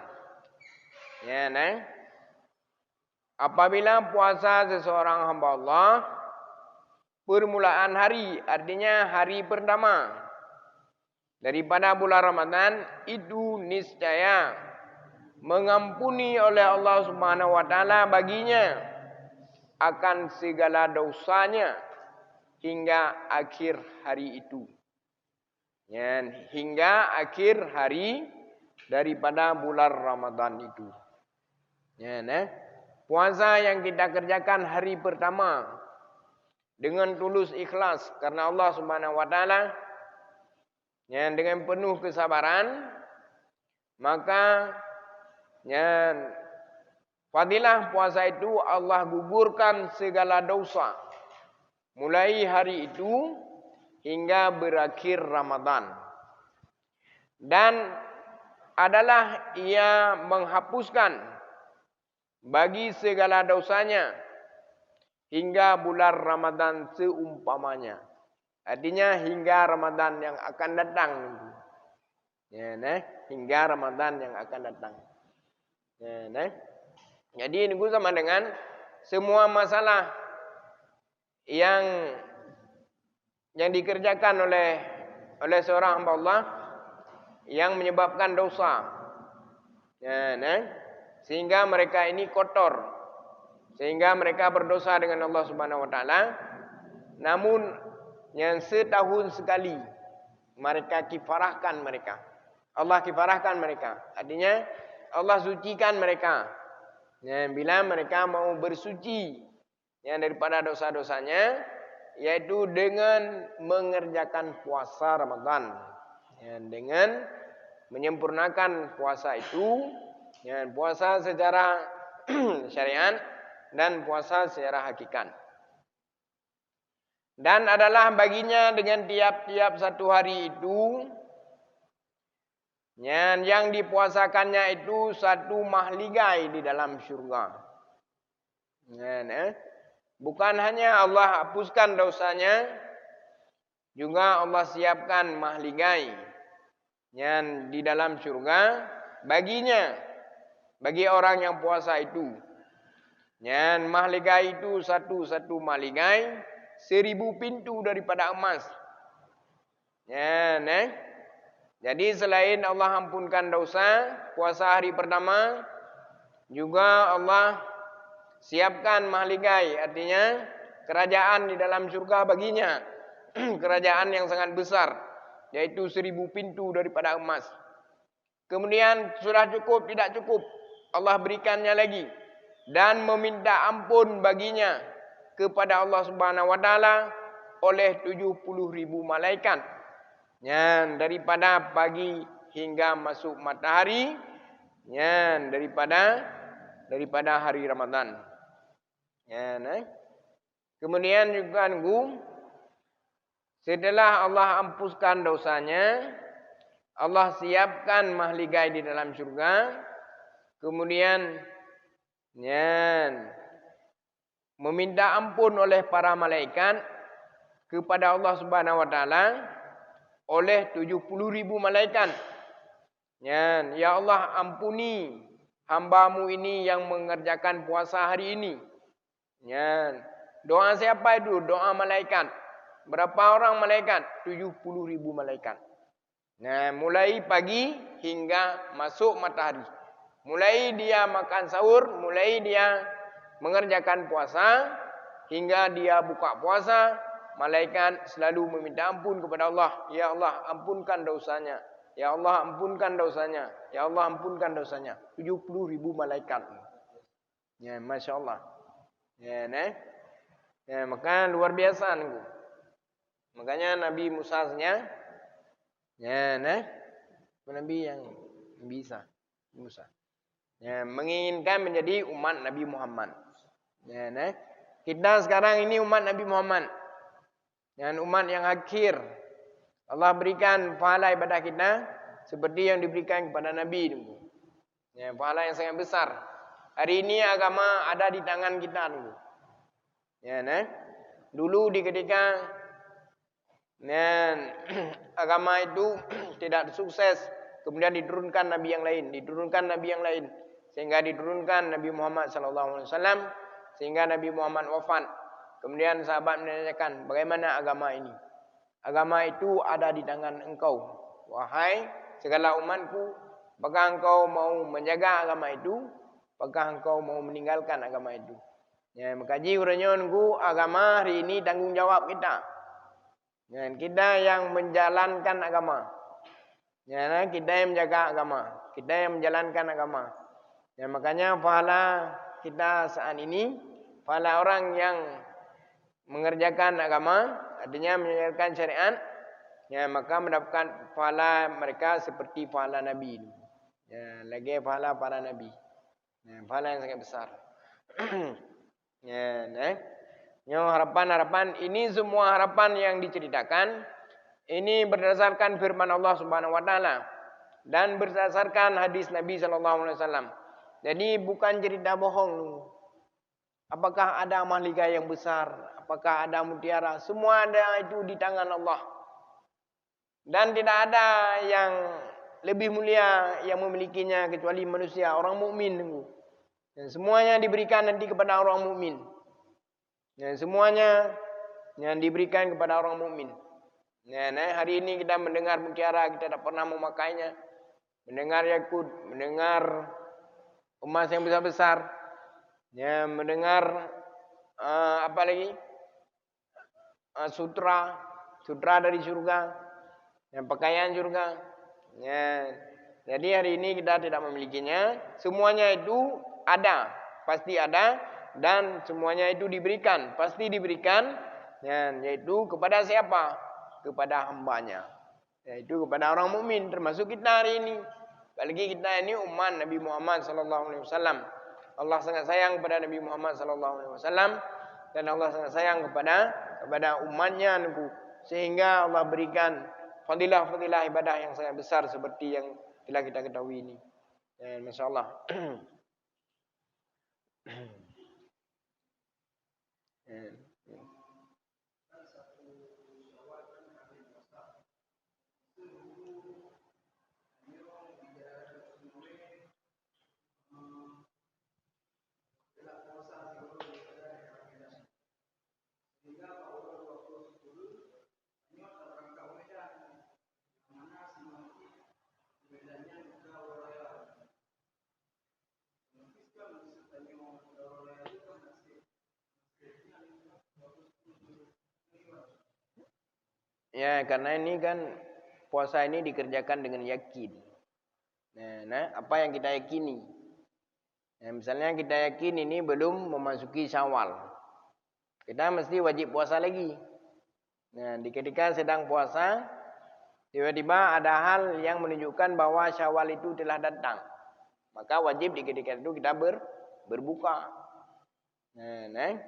Apabila puasa seseorang hamba Allah permulaan hari, artinya hari pertama daripada bulan Ramadan, itu niscaya mengampuni oleh Allah Subhanahu wa taala baginya akan segala dosanya hingga akhir hari itu. Ya, hingga akhir hari daripada bulan Ramadan itu. Ya, puasa yang kita kerjakan hari pertama dengan tulus ikhlas karena Allah Subhanahu wa taala, ya, dengan penuh kesabaran, maka ya, fadilah puasa itu Allah gugurkan segala dosa mulai hari itu hingga berakhir Ramadan. Dan adalah ia menghapuskan bagi segala dosanya hingga bulan Ramadan seumpamanya. Artinya hingga Ramadan yang akan datang. Ya, hingga Ramadan yang akan datang. Ya, jadi ini sama dengan semua masalah yang dikerjakan oleh seorang hamba Allah yang menyebabkan dosa. Ya, sehingga mereka ini kotor. Sehingga mereka berdosa dengan Allah Subhanahu wa taala. Namun yang setahun sekali mereka kifarahkan mereka. Allah kifarahkan mereka. Artinya Allah sucikan mereka. Ya, bila mereka mau bersuci ya, daripada dosa-dosanya, yaitu dengan mengerjakan puasa Ramadan. Ya, dengan menyempurnakan puasa itu, ya, puasa secara syariat dan puasa secara hakikat. Dan adalah baginya dengan tiap-tiap satu hari itu, yang dipuasakannya itu satu mahligai di dalam syurga. Bukan hanya Allah hapuskan dosanya, juga Allah siapkan mahligai yang di dalam syurga baginya, bagi orang yang puasa itu. Yang mahligai itu satu-satu mahligai 1000 pintu daripada emas. Ya, jadi selain Allah ampunkan dosa puasa hari pertama, juga Allah siapkan mahligai, artinya kerajaan di dalam surga baginya. Kerajaan yang sangat besar, yaitu 1000 pintu daripada emas. Kemudian sudah cukup, tidak cukup, Allah berikannya lagi. Dan meminta ampun baginya kepada Allah Subhanahu wa taala oleh 70.000 malaikat. Ya, daripada pagi hingga masuk matahari, ya, daripada hari Ramadan. Ya, kemudian juga setelah Allah ampuskan dosanya, Allah siapkan mahligai di dalam surga. Kemudian meminta ampun oleh para malaikat kepada Allah Subhanahu wa taala oleh 70.000 malaikat. Ya Allah, ampuni hamba-Mu ini yang mengerjakan puasa hari ini. Doa siapa itu? Doa malaikat. Berapa orang malaikat? 70.000 malaikat. Mulai pagi hingga masuk matahari. Mulai dia makan sahur, mulai dia mengerjakan puasa, hingga dia buka puasa, malaikat selalu meminta ampun kepada Allah. Ya Allah, ampunkan dosanya. Ya Allah, ampunkan dosanya. Ya Allah, ampunkan dosanya. 70.000 malaikat. Ya, Masya Allah. Maka luar biasa. Makanya Nabi Musa saja, Nabi yang bisa, Musa. Menginginkan menjadi umat Nabi Muhammad. Kita sekarang ini umat Nabi Muhammad. Umat yang akhir. Allah berikan pahala ibadah kita seperti yang diberikan kepada Nabi. Pahala yang sangat besar. Hari ini agama ada di tangan kita. Dulu di ketika agama itu tidak sukses, kemudian diturunkan Nabi yang lain, sehingga diturunkan Nabi Muhammad SAW, sehingga Nabi Muhammad wafat. Kemudian sahabat menanyakan, bagaimana agama ini? Agama itu ada di tangan engkau, wahai segala umatku. Apakah engkau mau menjaga agama itu? Apakah engkau mau meninggalkan agama itu? Ya, mengkaji uranyon ku agama hari ini tanggung jawab kita. Ya, kita yang menjalankan agama. Ya, kita yang menjaga agama. Kita yang menjalankan agama. Ya, makanya pahala kita saat ini, pahala orang yang mengerjakan agama, artinya menjalankan syariat, ya, maka mendapatkan pahala mereka seperti pahala Nabi. Ya, lagi pahala para Nabi. Ya, pahala yang sangat besar. Ya, harapan-harapan ini semua harapan yang diceritakan ini berdasarkan firman Allah Subhanahu wa taala dan berdasarkan hadis Nabi sallallahu alaihi wasallam. Jadi bukan cerita bohong. Apakah ada mahlika yang besar, apakah ada mutiara, semua ada itu di tangan Allah. Dan tidak ada yang lebih mulia yang memilikinya kecuali manusia, orang mukmin. Dan semuanya diberikan nanti kepada orang mukmin. Dan semuanya yang diberikan kepada orang mukmin. Nah, hari ini kita mendengar mutiara, kita tidak pernah memakainya. Mendengar yakut, mendengar emas yang besar-besar. Ya, mendengar apa lagi? Sutra dari surga. Yang pakaian surga. Ya. Jadi hari ini kita tidak memilikinya. Semuanya itu ada, pasti ada, dan semuanya itu diberikan, pasti diberikan, ya, yaitu kepada siapa? Kepada hambanya, yaitu kepada orang mukmin, termasuk kita hari ini. Apalagi kita ini umat Nabi Muhammad SAW. Allah sangat sayang kepada Nabi Muhammad SAW, dan Allah sangat sayang kepada umatnya, sehingga Allah berikan fadilah-fadilah ibadah yang sangat besar seperti yang telah kita ketahui ini. Ya, Masya Allah. Ya, karena ini kan puasa ini dikerjakan dengan yakin. Nah, apa yang kita yakini? Nah, misalnya kita yakin ini belum memasuki Syawal, kita mesti wajib puasa lagi. Nah, ketika sedang puasa, tiba-tiba ada hal yang menunjukkan bahwa Syawal itu telah datang, maka wajib di ketika itu kita berbuka. Nah,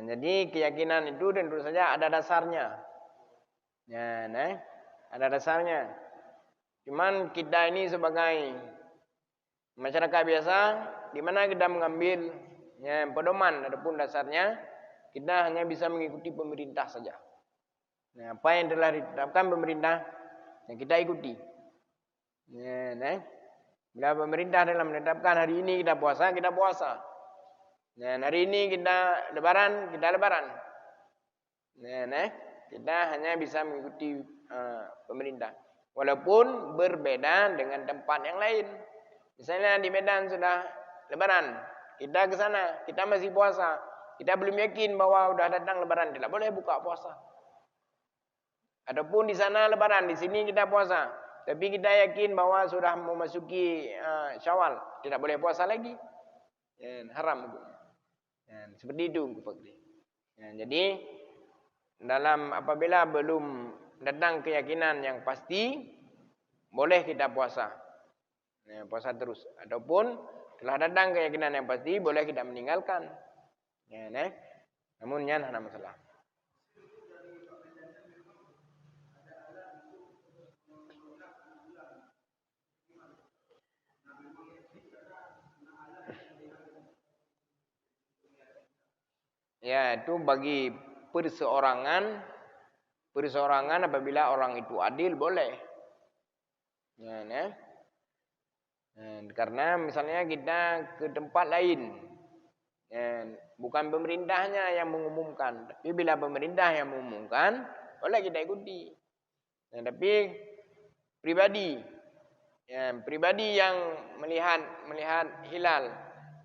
jadi keyakinan itu tentu saja ada dasarnya. Ya, ada dasarnya. Cuman kita ini sebagai masyarakat biasa, di mana kita mengambil pedoman, adapun dasarnya kita hanya bisa mengikuti pemerintah saja. Nah, apa yang telah ditetapkan pemerintah, yang kita ikuti. Bila pemerintah telah menetapkan hari ini kita puasa, kita puasa. Hari ini kita lebaran, kita lebaran. Kita hanya bisa mengikuti pemerintah. Walaupun berbeda dengan tempat yang lain. Misalnya di Medan sudah lebaran, kita ke sana, kita masih puasa. Kita belum yakin bahwa sudah datang lebaran, tidak boleh buka puasa. Adapun di sana lebaran, di sini kita puasa. Tapi kita yakin bahwa sudah memasuki Syawal, tidak boleh puasa lagi. Haram. Seperti itu. Jadi dalam apabila belum datang keyakinan yang pasti, boleh kita puasa. Puasa terus. Ataupun telah datang keyakinan yang pasti, boleh kita meninggalkan. Namun yang ada masalah. Ya, itu bagi perseorangan apabila orang itu adil boleh. Karena misalnya kita ke tempat lain, bukan pemerintahnya yang mengumumkan, tapi bila pemerintah yang mengumumkan, boleh kita ikuti. Tapi pribadi yang melihat hilal,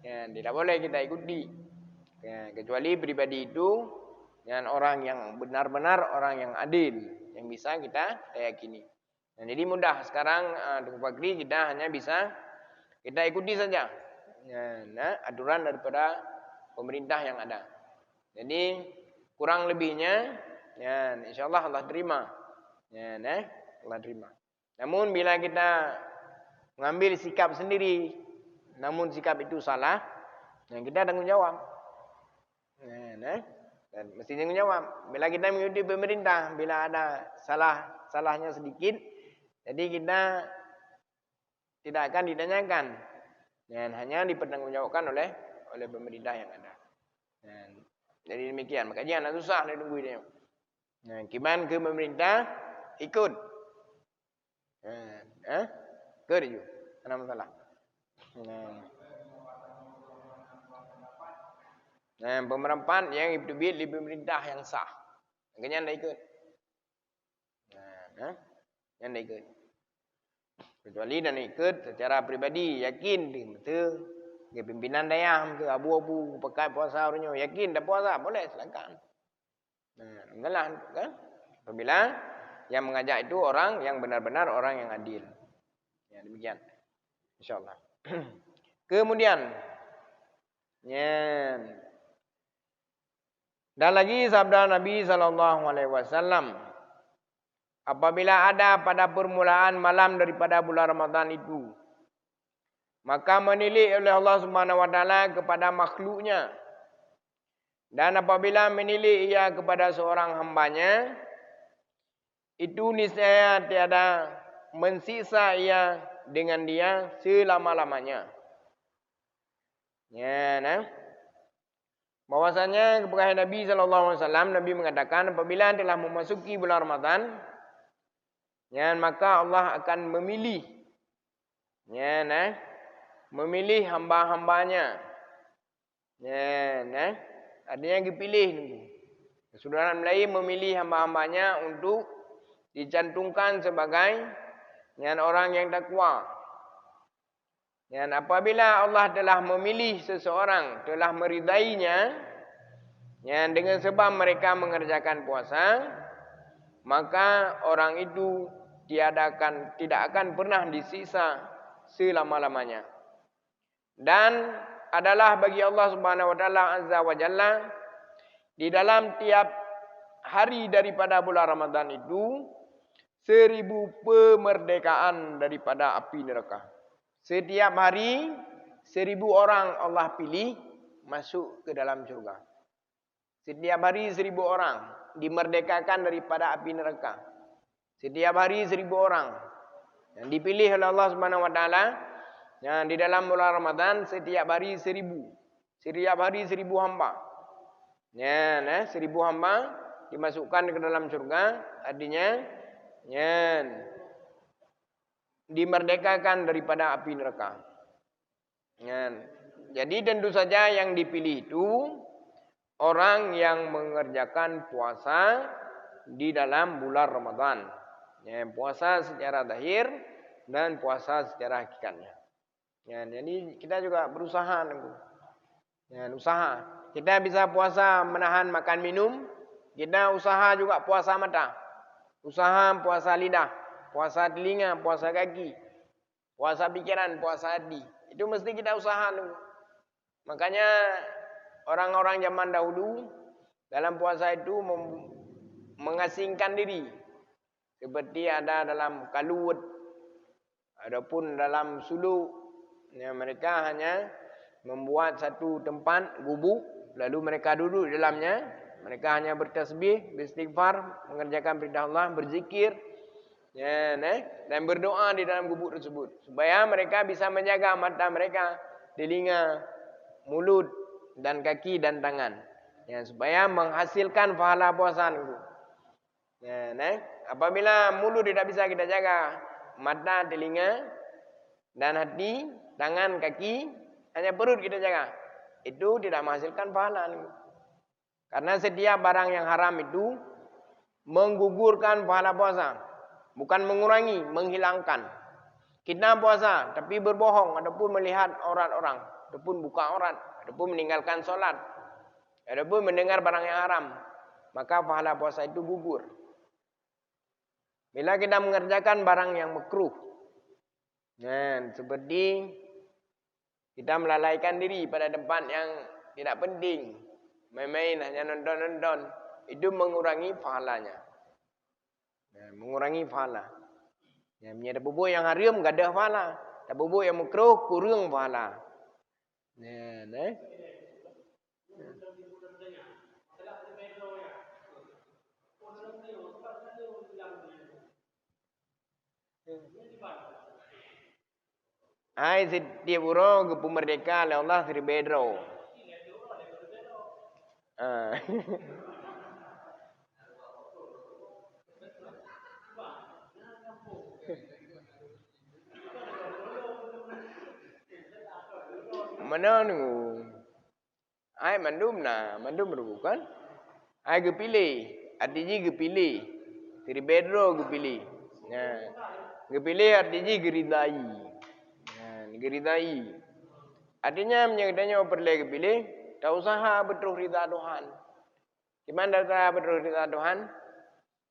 tidak boleh kita ikuti. Ya, kecuali pribadi itu dengan orang yang benar-benar orang yang adil yang bisa kita yakini. Nah, jadi mudah sekarang Tengku Fakri kita hanya bisa kita ikuti saja. Ya, nah, aturan daripada pemerintah yang ada. Jadi kurang lebihnya ya insyaallah Allah terima. Ya, nah, Allah terima. Namun bila kita mengambil sikap sendiri namun sikap itu salah, yang kita tanggung jawab. Nah, dan mesti tanggung jawab. Bila kita mengikuti pemerintah, bila ada salahnya sedikit, jadi kita tidak akan ditanyakan. Dan hanya dipertanggungjawabkan oleh pemerintah yang ada. Dan, jadi demikian. Makanya anak susah nak tunggu dia. Nah, kiman ke pemerintah ikut. Ikut je. Ada masalah. Nah, pemerintah yang dibit di pemerintah yang sah. Makanya anda ikut. Nah, anda ikut. Kecuali dan ikut secara pribadi yakin betul ke pimpinan daerah ke abu-abu pakai puasa orangnya yakin dah puasa boleh silakan. Nah, enggaklah kan? Apabila yang mengajak itu orang yang benar-benar orang yang adil. Ya demikian. Insyaallah. Kemudian dan lagi sabda Nabi SAW, apabila ada pada permulaan malam daripada bulan Ramadan itu, maka menilik oleh Allah Subhanahu Wa Taala kepada makhluknya. Dan apabila menilik ia kepada seorang hambanya, itu niscaya tiada mensiksa ia dengan dia selama-lamanya. Ya, nah. Bahwasanya kepada Nabi SAW, Nabi mengatakan apabila telah memasuki bulan Ramadan, ya, maka Allah akan memilih, ya, nah, memilih hamba-hambanya, ya, nah, ada yang dipilih. Saudara Melayu memilih hamba-hambanya untuk dicantumkan sebagai orang yang takwa. Dan apabila Allah telah memilih seseorang, telah meridainya, dengan sebab mereka mengerjakan puasa, maka orang itu tidak akan pernah disiksa selama-lamanya. Dan adalah bagi Allah Subhanahu Wa Taala Azza wa Jalla di dalam tiap hari daripada bulan Ramadan itu 1000 pemerdekaan daripada api neraka. Setiap hari 1000 orang Allah pilih masuk ke dalam surga. Setiap hari 1000 orang dimerdekakan daripada api neraka. Setiap hari 1000 orang yang dipilih oleh Allah Subhanahu Wa Taala yang di dalam bulan Ramadan setiap hari 1000. Setiap hari 1000 hamba. Ya, nah, 1000 hamba dimasukkan ke dalam surga, artinya dimerdekakan daripada api neraka. Jadi tentu saja yang dipilih itu orang yang mengerjakan puasa di dalam bulan Ramadan. Puasa secara zahir dan puasa secara hakikatnya. Jadi kita juga berusaha. Usaha. Kita bisa puasa menahan makan minum. Kita usaha juga puasa mata. Usaha puasa lidah. Puasa telinga, puasa kaki, puasa pikiran, puasa hati. Itu mesti kita usaha dulu. Makanya orang-orang zaman dahulu dalam puasa itu mengasingkan diri. Seperti ada dalam kaluwet, adapun dalam suluk. Mereka hanya membuat satu tempat gubuk, lalu mereka duduk di dalamnya. Mereka hanya bertasbih, beristighfar, mengerjakan perintah Allah, berzikir. Dan berdoa di dalam gubuk tersebut supaya mereka bisa menjaga mata mereka, telinga, mulut dan kaki dan tangan, supaya menghasilkan pahala puasa itu. Apabila mulut tidak bisa kita jaga, mata, telinga dan hati, tangan, kaki, hanya perut kita jaga, itu tidak menghasilkan pahala itu. Karena setiap barang yang haram itu menggugurkan pahala puasa. Bukan mengurangi, menghilangkan. Kita puasa, tapi berbohong. Adapun melihat aurat orang. Adapun buka aurat. Adapun meninggalkan solat. Adapun mendengar barang yang haram, maka pahala puasa itu gugur. Bila kita mengerjakan barang yang makruh, seperti kita melalaikan diri pada tempat yang tidak penting, main-main hanya nonton-nonton, itu mengurangi pahalanya. Mengurangi pahala. Ada bubuk yang haram enggak ada pahala. Ada bubuk yang makruh kurang pahala. Setiap orang ke merdeka oleh Allah Sri Bedro. Mana ni? Mandum bukan? Ke pilih. Artinya ke pilih. Sri Bedro ke pilih. Ke pilih artinya geridai. Geridai. Artinya menyangkutnya perlu ke pilih. Tak usaha betul rida Tuhan. Gimana cara betul rida Tuhan?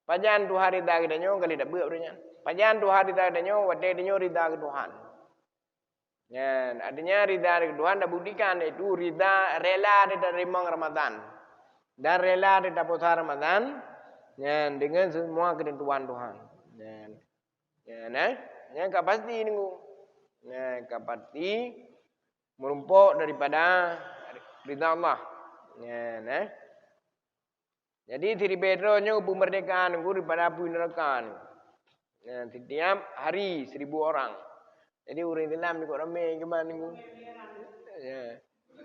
Pajan Tuhan rida kita kali tak buat punya. Pajan Tuhan rida kita wadah kita rida ke Tuhan. Artinya rida ke Tuhan dah buktikan itu rida rela kita terima Ramadan dan rela kita puasa Ramadan dengan semua ketentuan Tuhan. Kau pasti nunggu. Kau pasti merumpuk daripada rida Allah. Jadi Sri Bedro nya kemerdekaan nunggu daripada api neraka. Setiap hari 1,000 orang. Jadi orang Islam ni kok ramai ke mana ni?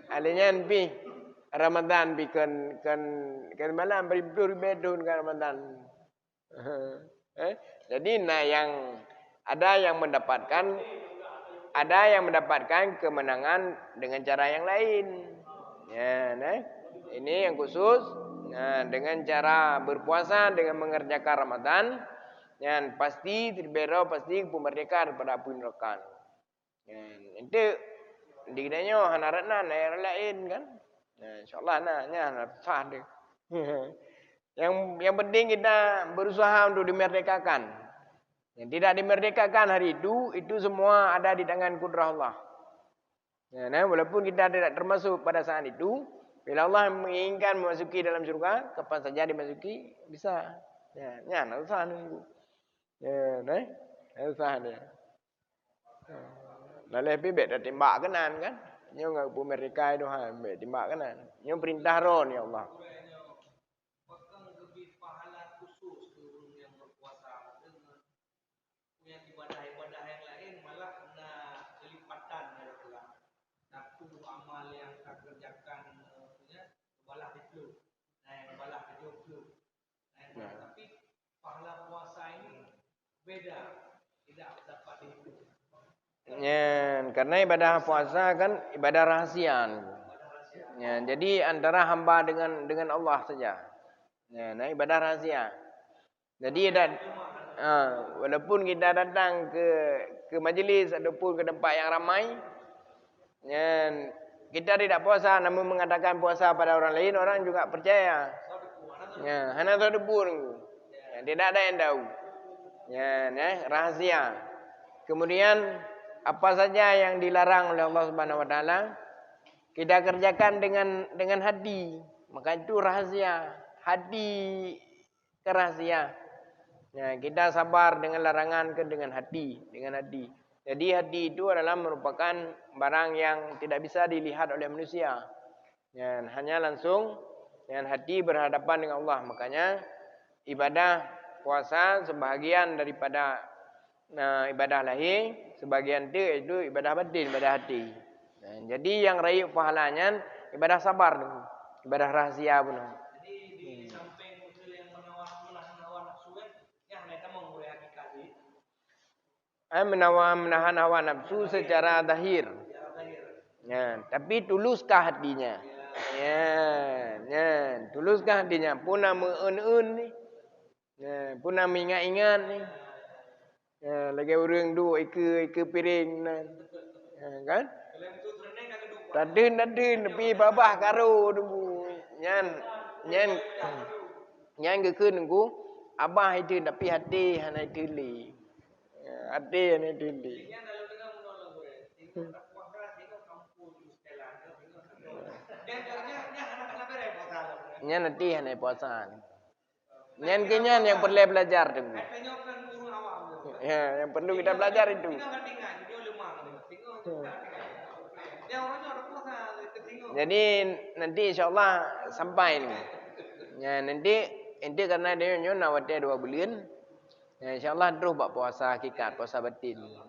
Alanya pi Ramadan pi kan malam berbedon kan Ramadan. Jadi yang ada yang mendapatkan kemenangan dengan cara yang lain. Ini yang khusus dengan cara berpuasa dengan mengerjakan Ramadan. Yang pasti terbero pasti kemerdekaan daripada api neraka. Itu dikiranya hanaratna yang lain kan. Insyaallah sah dia. Yang penting kita berusaha untuk dimerdekakan. Yang tidak dimerdekakan hari itu semua ada di tangan kudrah Allah. Walaupun kita tidak termasuk pada saat itu, bila Allah menginginkan memasuki dalam syurga, kapan saja dimasuki bisa. Usah nunggu. Usah dia. Lebih baik dah tembak kanan kan. Nyo enggak pu mereka itu baik tembak kanan. Nyo perintah roh ni Allah. Apakah lebih pahala khusus untuk yang berpuasa dengan punya ibadah-ibadah yang lain malah kena kelipatan adalah satu amal yang tak kerjakan punya balah itu. Yang balah 70. Tapi pahala puasa ini beda, tidak dapat itu. Karena ibadah puasa kan ibadah rahasia. Jadi antara hamba dengan Allah saja. Ibadah rahasia. Jadi walaupun kita datang ke majlis ataupun ke tempat yang ramai, kita tidak puasa namun mengatakan puasa pada orang lain, orang juga percaya. Hanya sodepur. Tidak ada yang tahu. Rahasia. Kemudian apa saja yang dilarang oleh Allah Subhanahu wa taala kita kerjakan dengan hati. Maka itu rahasia. Hati ke rahasia. Kita sabar dengan larangan dengan hati, Jadi hati itu adalah merupakan barang yang tidak bisa dilihat oleh manusia. Hanya langsung dengan hati berhadapan dengan Allah. Makanya ibadah puasa sebahagian daripada ibadah lahir, sebahagian itu ibadah batin, ibadah hati. Jadi yang raih pahalanya ibadah sabar, ibadah rahasia pun. Jadi di samping usul yang menahan hawa nafsu yang mereka mengurai hakikat ini. Menahan hawa nafsu secara zahir. Tapi tuluskah hatinya? Tuluskah hatinya? Puna meun ni. Puna mengingat-ingat ni. Lagi orang dua ika piring kan? Tadin tapi babah karo tunggu. nyan ke kun ku abah itu tapi hati hanai tili. Hati hanai tili. Tinggal kalau tengah menolong gue, tinggal tak puasa, tinggal kampung di setelan, tinggal dia anak-anak berapa tahun? Nyan hati hanai puasan. Nyan kenyan yang perlu belajar tu. Tengok kan guru awam tu. Ya, yang perlu kita belajar itu. Tinggal kan tinggal, dia lemah. Tinggal. Dia orangnya orang puasa, tinggal. Jadi nanti insyaallah sampai ni. Ya, nanti karena dia nyon nawatnya 2 bulan. Ya, insyaallah terus buat puasa hakikat, puasa batin. Ya,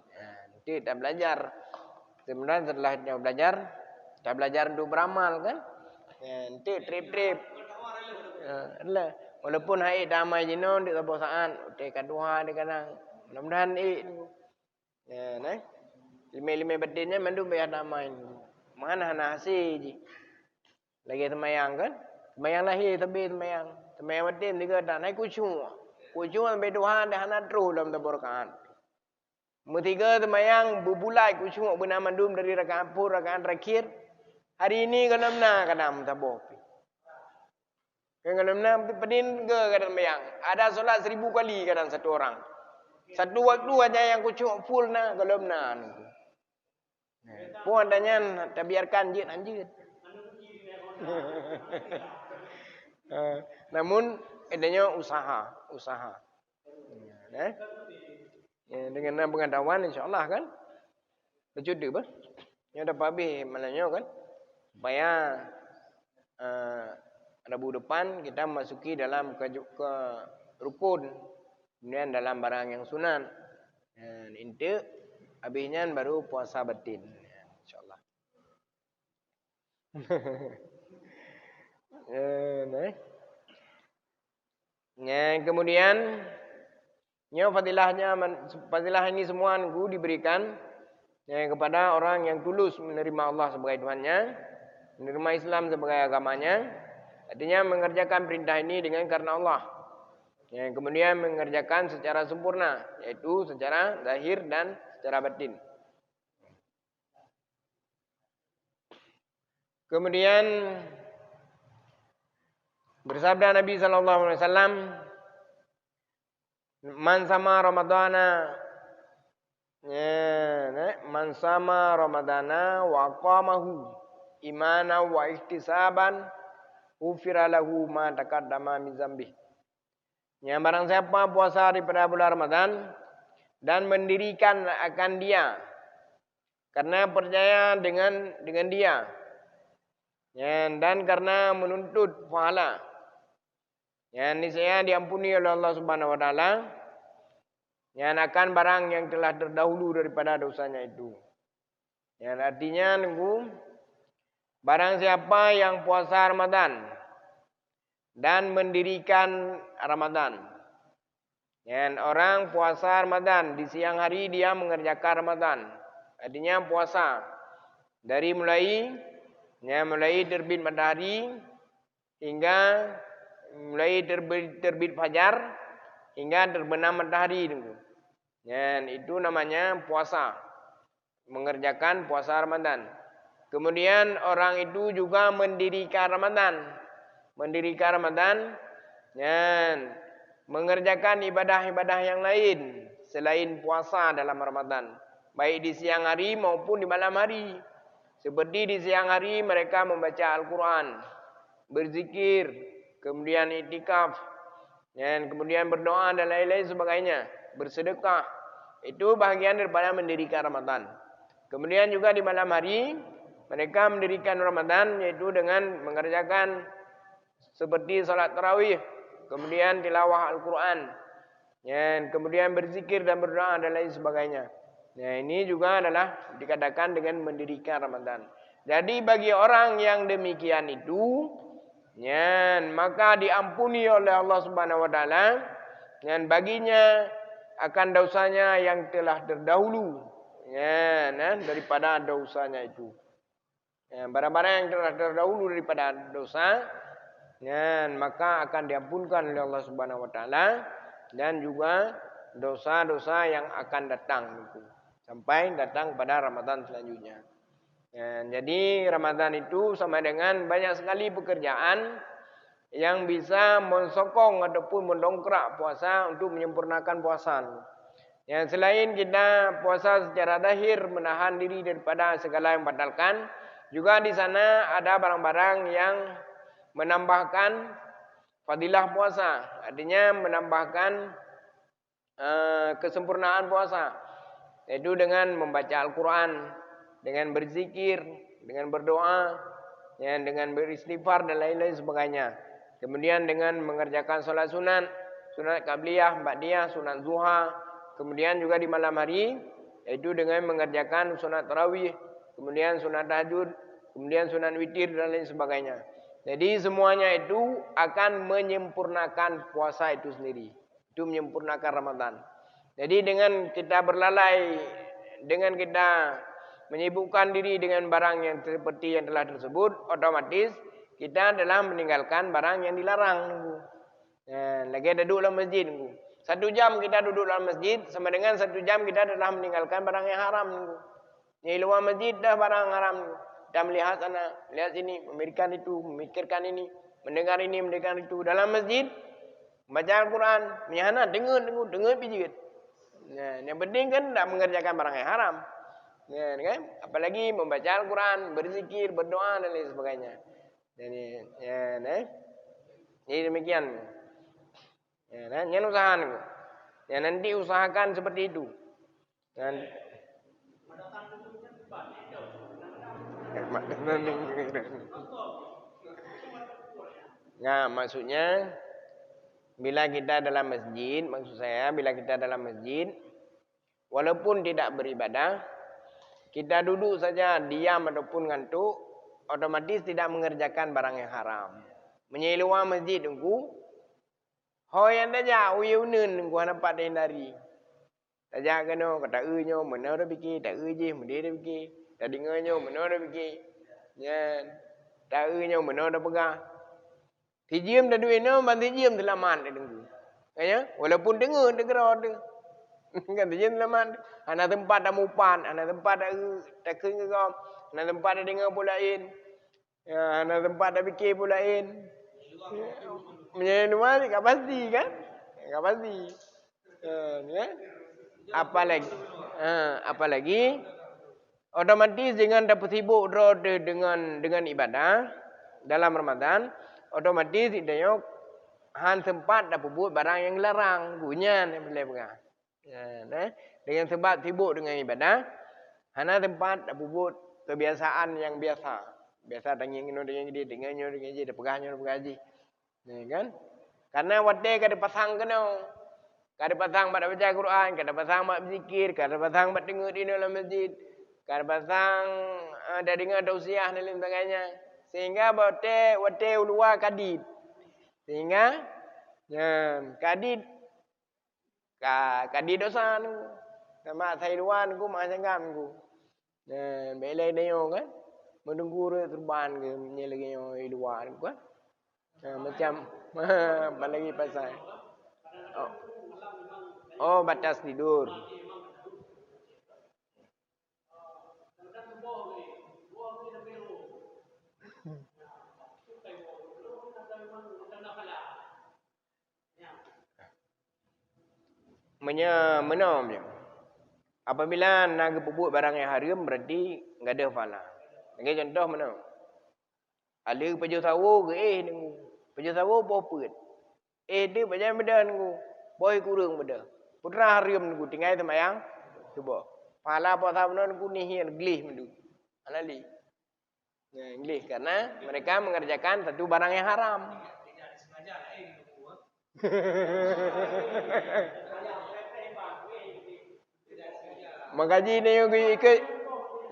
nanti kita belajar. Sebenarnya setelah kita belajar untuk beramal kan. Ya, nanti trip-trip. Ya, walaupun hai damai jino di kepuasaan, te kadua di kadang. Mudah-mudahan ya, nah. Lima batinnya mandu biar damai. Mana hana hasil. Lagi semayang kan? Semayang lahir tapi semayang. Semayang batin juga tak naik kucing. Kucing sampai Tuhan dah hana terus dalam taburkan. Mutiga semayang berbulai kucing benar mandum dari rakaat pur rakaat terakhir. Hari ini kanamna kadam taboh. Kanamna pedin ke kadang semayang. Ada solat 1000 kali kadang satu orang. Satu waktu aja yang kucing full na kanamna. Puan tanya tak biarkan dia anjir. Namun adanya usaha. Ya, dengan pengetahuan insyaallah kan. Berjudu bah. Yang dapat habis malanya kan. Supaya Rabu depan kita masuki dalam ke rukun. Kemudian dalam barang yang sunan. Inti habisnya baru puasa batin. InsyaAllah. Kemudian fadilah ini semua diberikan kepada orang yang tulus menerima Allah sebagai Tuhannya, menerima Islam sebagai agamanya, artinya mengerjakan perintah ini dengan karena Allah. Kemudian mengerjakan secara sempurna, yaitu secara zahir dan secara batin. Kemudian bersabda Nabi sallallahu alaihi wasallam, "Man sama Ramadana wa qamahu imana wa ihtisaban ufira lahu ma taqaddama min dzambi." Yang barang siapa puasa daripada bulan Ramadan dan mendirikan akan dia karena percaya dengan dia. Dan karena menuntut pahala. Yang niscaya diampuni oleh Allah Subhanahu wa taala. Yang akan barang yang telah terdahulu daripada dosanya itu. Yang artinya barang siapa yang puasa Ramadan dan mendirikan Ramadan. Yang orang puasa Ramadan di siang hari dia mengerjakan Ramadan. Artinya puasa dari mulai terbit matahari hingga mulai terbit fajar hingga terbenam matahari itu. Itu namanya puasa. Mengerjakan puasa Ramadan. Kemudian orang itu juga mendirikan Ramadan. Mengerjakan ibadah-ibadah yang lain selain puasa dalam Ramadan. Baik di siang hari maupun di malam hari. Seperti di siang hari mereka membaca Al-Quran, berzikir, kemudian iktikaf, dan kemudian berdoa dan lain-lain sebagainya, bersedekah. Itu bahagian daripada mendirikan Ramadan. Kemudian juga di malam hari mereka mendirikan Ramadan yaitu dengan mengerjakan seperti salat tarawih, kemudian tilawah Al-Quran, dan kemudian berzikir dan berdoa dan lain sebagainya. Ini juga adalah dikatakan dengan mendirikan Ramadan. Jadi bagi orang yang demikian itu, maka diampuni oleh Allah Subhanahu wa taala dan baginya akan dosanya yang telah terdahulu daripada dosanya itu. Barang-barang yang telah terdahulu daripada dosa, maka akan diampunkan oleh Allah Subhanahu wa taala dan juga dosa-dosa yang akan datang itu. Sampai datang pada Ramadan selanjutnya. Ya, jadi Ramadan itu sama dengan banyak sekali pekerjaan yang bisa mensokong ataupun mendongkrak puasa untuk menyempurnakan puasa. Yang selain kita puasa secara zahir menahan diri daripada segala yang membatalkan, juga di sana ada barang-barang yang menambahkan fadilah puasa, artinya menambahkan kesempurnaan puasa, yaitu dengan membaca Al-Quran, dengan berzikir, dengan berdoa, ya, dengan beristighfar dan lain-lain sebagainya. Kemudian dengan mengerjakan solat sunat, sunat qabliyah, ba'diyah, sunat zuha. Kemudian juga di malam hari, yaitu dengan mengerjakan sunat tarawih, kemudian sunat tahajud, kemudian sunat witir dan lain sebagainya. Jadi semuanya itu akan menyempurnakan puasa itu sendiri. Itu menyempurnakan Ramadan. Jadi dengan kita berlalai, dengan kita menyibukkan diri dengan barang yang seperti yang telah tersebut, otomatis kita adalah meninggalkan barang yang dilarang. Lagi duduk dalam masjid. 1 jam kita duduk dalam masjid, sama dengan 1 jam kita adalah meninggalkan barang yang haram. Di luar masjid dah barang haram. Kita melihat sana, lihat sini, memikirkan itu, memikirkan ini, mendengar ini, mendengar itu. Dalam masjid, baca Al-Quran, menyana, dengar pijit. Nah, yang penting kan tak mengerjakan barang yang haram. Ya, kan? Apalagi membaca Al-Quran, berzikir, berdoa dan lain sebagainya. Jadi, ya, nah. Jadi demikian. Ya, nah, jangan usahakan. Ya, nanti usahakan seperti itu. Dan nah, maksudnya bila kita dalam masjid, maksud saya bila kita dalam masjid, walaupun tidak beribadah, kita duduk saja diam ataupun ngantuk, otomatis tidak mengerjakan barang yang haram. Menyeluar masjid tunggu, hoyan saja uyunin tunggu nampak dari. Saja kena kata nyo mana dah fikir, tak je mende dah fikir, tak dengar nyo mana dah fikir. Ya, tak nyo mana dah pegang. Tijem dah duit no, bantu tijem selamat dah tunggu. Ya, walaupun dengar tu. Kan tijem selamat. Anak tempat dah mupan, anak tempat dah kengam, anak tempat dah dengar pulain. Ya, anak tempat dah fikir pulain. Menjadi luar ni tak pasti kan? Tak pasti. Ya. Apalagi otomatis dengan dapat sibuk dengan ibadah dalam Ramadan, otomatis dia han sempat dapat buat barang yang larang, punya ni boleh pegang. Ya, dengan sebab sibuk dengan ibadah, hana tempat dapat buat kebiasaan yang biasa. Biasa tenging dengan dia, dengannya dengan dia, dah pegahnya pegaji. Ya kan? Karena wadai kada pasang kena. Kada pasang pada baca Quran, kada pasang mak berzikir, kada pasang mak dengar di dalam masjid, kada pasang dah dengar tausiah dan lain sebagainya. Sehingga wadai ulua kadid. Sehingga kadid dosa tu. Sama saya luan ku mak sanggam ku. Belai dia kan. Menunggu terban ke menyelagi luar ku kan. Macam apalagi pasal. Oh, batas tidur. Menom je. Apabila nak berbuat barang yang haram berarti enggak ada pahala. Bagi contoh mana? Ada pejuh sawo ke nunggu. Pejuh sawo popet. Dia macam benda nunggu. Boy kurang benda. Putra haram nunggu tinggal semayang. Cuba. Pahala puasa benar nunggu nihir glih mendu. Alali. Glih karena mereka mengerjakan satu barang yang haram. Mengkaji ni yang ikut.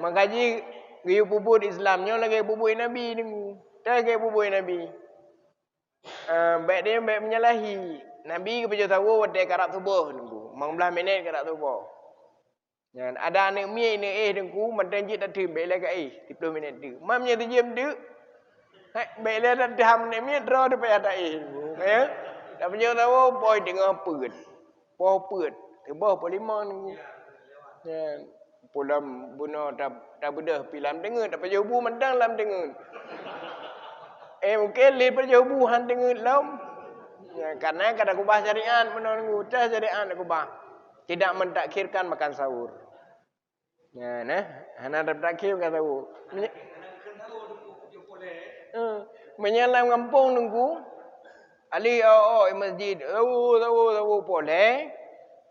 Mengkaji gaya bubur Islamnya lagi bubur Nabi ni. Tak lagi bubur Nabi. Baik dia baik menyalahi. Nabi kepada tahu wadai karat subuh nunggu. 15 minit karat subuh. Jangan ada anak mi ni nunggu madan je tak baik lagi 30 minit tu. Mamnya tu jam tu. Baik lah dah dah menit mi draw depan ada ya. Dah punya tahu boy dengar pet. Poh pet. Tebah 5 nunggu. Ya. pulam bunuh dah bedah pilam dengar tak payah bu mendang lam dengar. Mungkin le payah bu han dengar lam. Ya, karena kada kubah syariat menunggu dah syariat kubah. Tidak mentakhirkan makan sahur. Ya, nah, hana dah takhir makan sahur. Menyalam kampung nunggu. Ali masjid. Tahu boleh.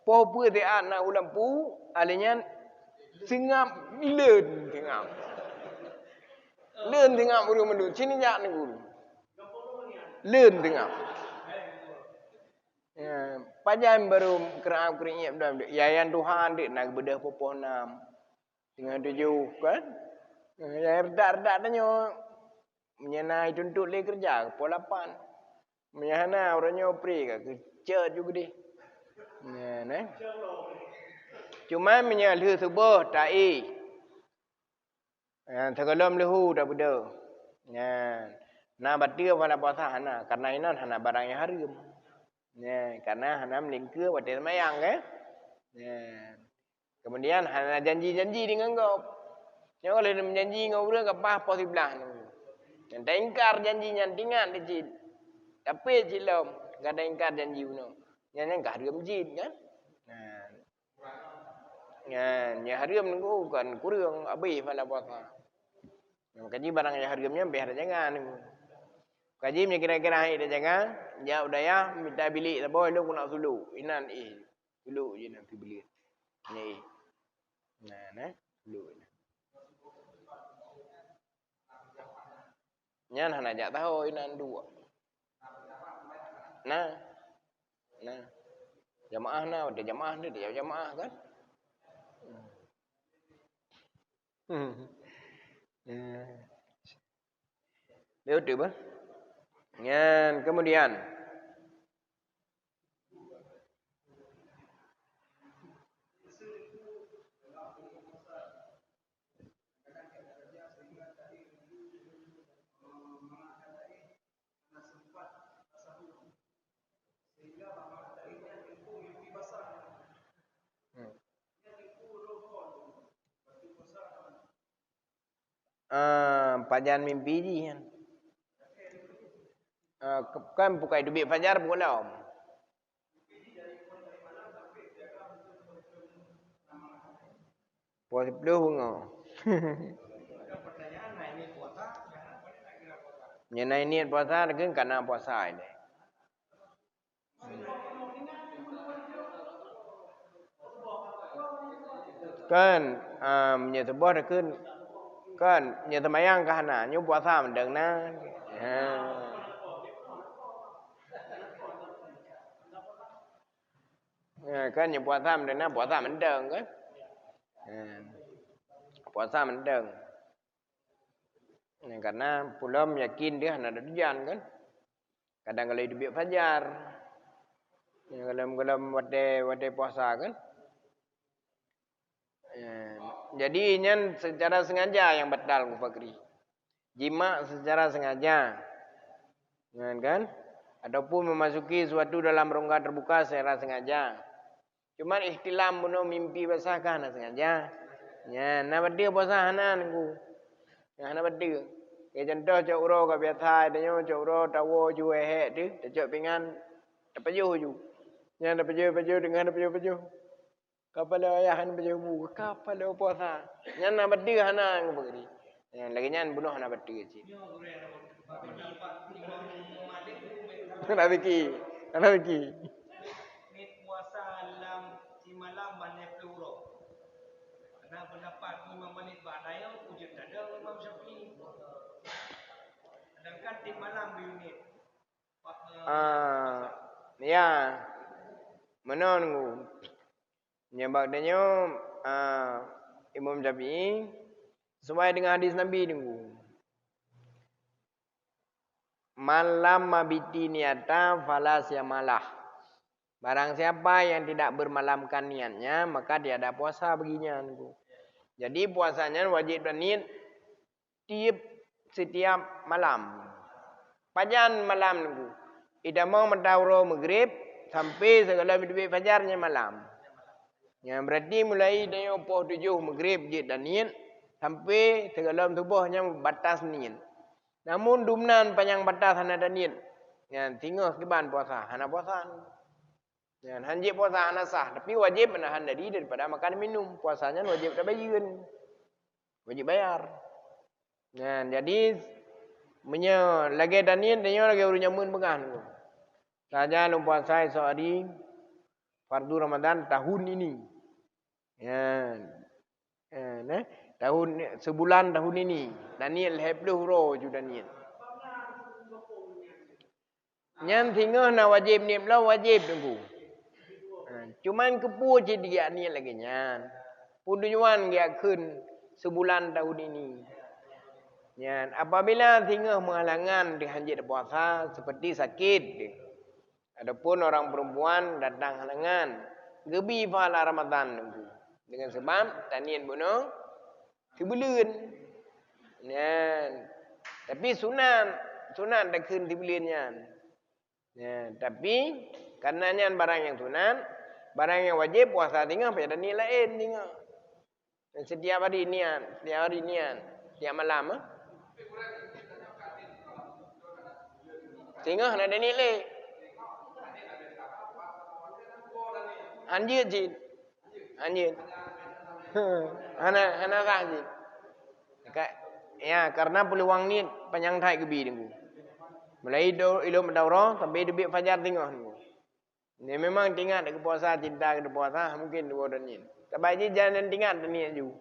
Poh pu te anak ulam pu, alinya singap leun singap. Leun singap ulu mendu. Sini jak nunggu. Leun singap. Ya, pajan baru kerap keringat dah. Yayan Tuhan dik nak bedah popoh 6. Tengah 7 kan? Ya redak tanya menyenai tuntut le kerja poh 8. Menyana orangnya operi ke kerja juga deh. Ya, nah. Cuma menyalih subuh ta'i. Ya, sekolah lehu dah beda. Ya. Nah batia pada puasa hana karena ini hana barang yang haram. Ya, karena hana melingkar pada semayang kan. Ya. Kemudian hana janji-janji dengan kau. Ya kalau dia menjanji dengan orang kapah posibelah. Yang tak ingkar janjinya tingan dicit. Tapi cilom enggak ada ingkar janji uno. Yang enggak haram jin kan. Nah. Ya haram nunggu kan kurang habis pada puasa. Kaji barang yang haramnya biar jangan. Kaji nya kira-kira dia jangan. Ya udah ya minta bilik tak boleh lu nak sulu. Inan sulu je nak beli. Ni. Nah, sulu. Nyan hana jak tahu inan dua. Nah. Jamaah ada jamaah dia jamaah kan. Betul bah. Nyan kemudian pajan mimpi ji kan. Kan bukai duit fajar pula. Puasa 10 bunga. Nyenai niat puasa kan karena puasa ini. Kan nya sebuah dah kan nya semayang ke hana nyu puasa mendeng na. Kan nya puasa mendeng na puasa mendeng kan. Puasa mendeng. Karena pulam yakin dia hana ada tujuan kan. Kadang kalau hidup fajar. Kalau wade puasa kan. Jadi ini secara sengaja yang batal Fakri. Jima secara sengaja. Kan? Ataupun memasuki suatu dalam rongga terbuka secara sengaja. Cuma ikhtilam bunuh mimpi basah kan sengaja. Ya, nak dia puasa hana nunggu. Ya, hana dia. Ya contoh cak uro ka biasa dia cak uro tawo ju tu, cak pingan dapat ju. Ya dapat ju dengan dapat ju. Kapal ayah han berjabu, kapal puasa. Nyan nak berdiri hana nguberi. Yang lagi nyan bunuh hana berdiri cik. Hana biki. Mit puasa dalam si malam banyak peluru. Karena pendapat 5 menit badai wujud ada Imam Syafi'i. Sedangkan di malam di unit. Ya. Menunggu. Nyebab dia Imam Syafi'i sesuai dengan hadis Nabi nunggu. Malam mabiti niata falas yamalah. Barang siapa yang tidak bermalamkan niatnya maka dia ada puasa baginya nunggu. Jadi puasanya wajib niat setiap malam. Pajan malam nunggu. Ida mau mendahulu maghrib sampai segala bibit fajarnya malam. Yang berarti mulai dari pukul 7 maghrib je dan niat sampai dalam tubuhnya batas niat. Namun dumnan panjang batas hana dan niat. Yang tinggal keban puasa, hana puasa. Yang hanjib puasa hana sah, tapi wajib menahan diri daripada makan minum. Puasanya wajib tak bayar. Wajib bayar. Jadi lagi dan niat dia lagi urut nyamun pengan. Saja lu puasa esok hari fardu Ramadan tahun ini. Ya. Tahun sebulan tahun ini. Daniel hebluh ro ju Daniel. Nyan tinggal na wajib ni belau wajib tunggu. Cuman kepu je dia ni lagi nyan. Puduan dia kun sebulan tahun ini. Nyan apabila tinggal menghalangan di hanjit puasa seperti sakit. Adapun orang perempuan datang halangan gebi pahala Ramadan tunggu. Dengan sebab tanian bunuh tibulan. Tapi sunat dah kun tibulan nyan. Tapi karena nyan barang yang sunat, barang yang wajib puasa tinggal pada ni lain tinggal. Setiap hari niat, setiap malam tinggal ada nilai. Anjir jin. Anjir. Hana rajin. Ya, karena peluang ni panjang thai kebi tunggu. Mulai ilmu daurah sampai debit fajar tengah tunggu. Ni memang tinggal ke puasa cinta ke puasa mungkin dua dan ni. Tapi je jangan tinggal dan ni ju.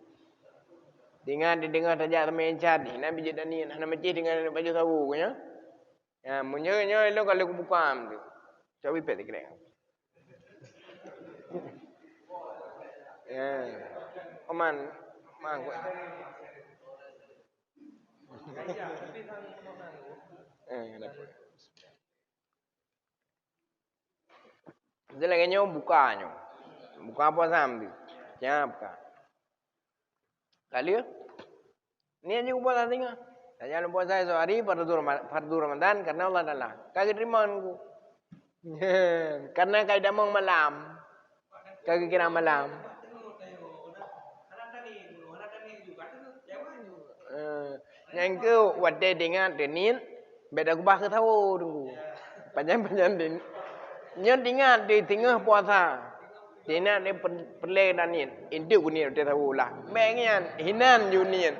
Tinggal didengar saja sama encat ni. Nabi je dan ni hana masjid dengan baju sawu nya. Ya, munyo lo kalau buka am tu. Coba pet kira. Ya. Oman, mang kuat. Dia lagi bukanya. Buka apa sambil. Jangan buka. Kali ya? Ni aja puasa tengah. Saya jangan puasa esok hari fardu Ramadan karena Allah Taala. Kagak terima aku. Karena kagak mau malam. Kagak kira malam. Yang ke wadai dengan denin beda kubah ke tahu tunggu. Panjang den. Nyo dengar di tengah puasa. Dina ni perle dan ni. Induk ni dia tahu lah. Mengian hinan junian.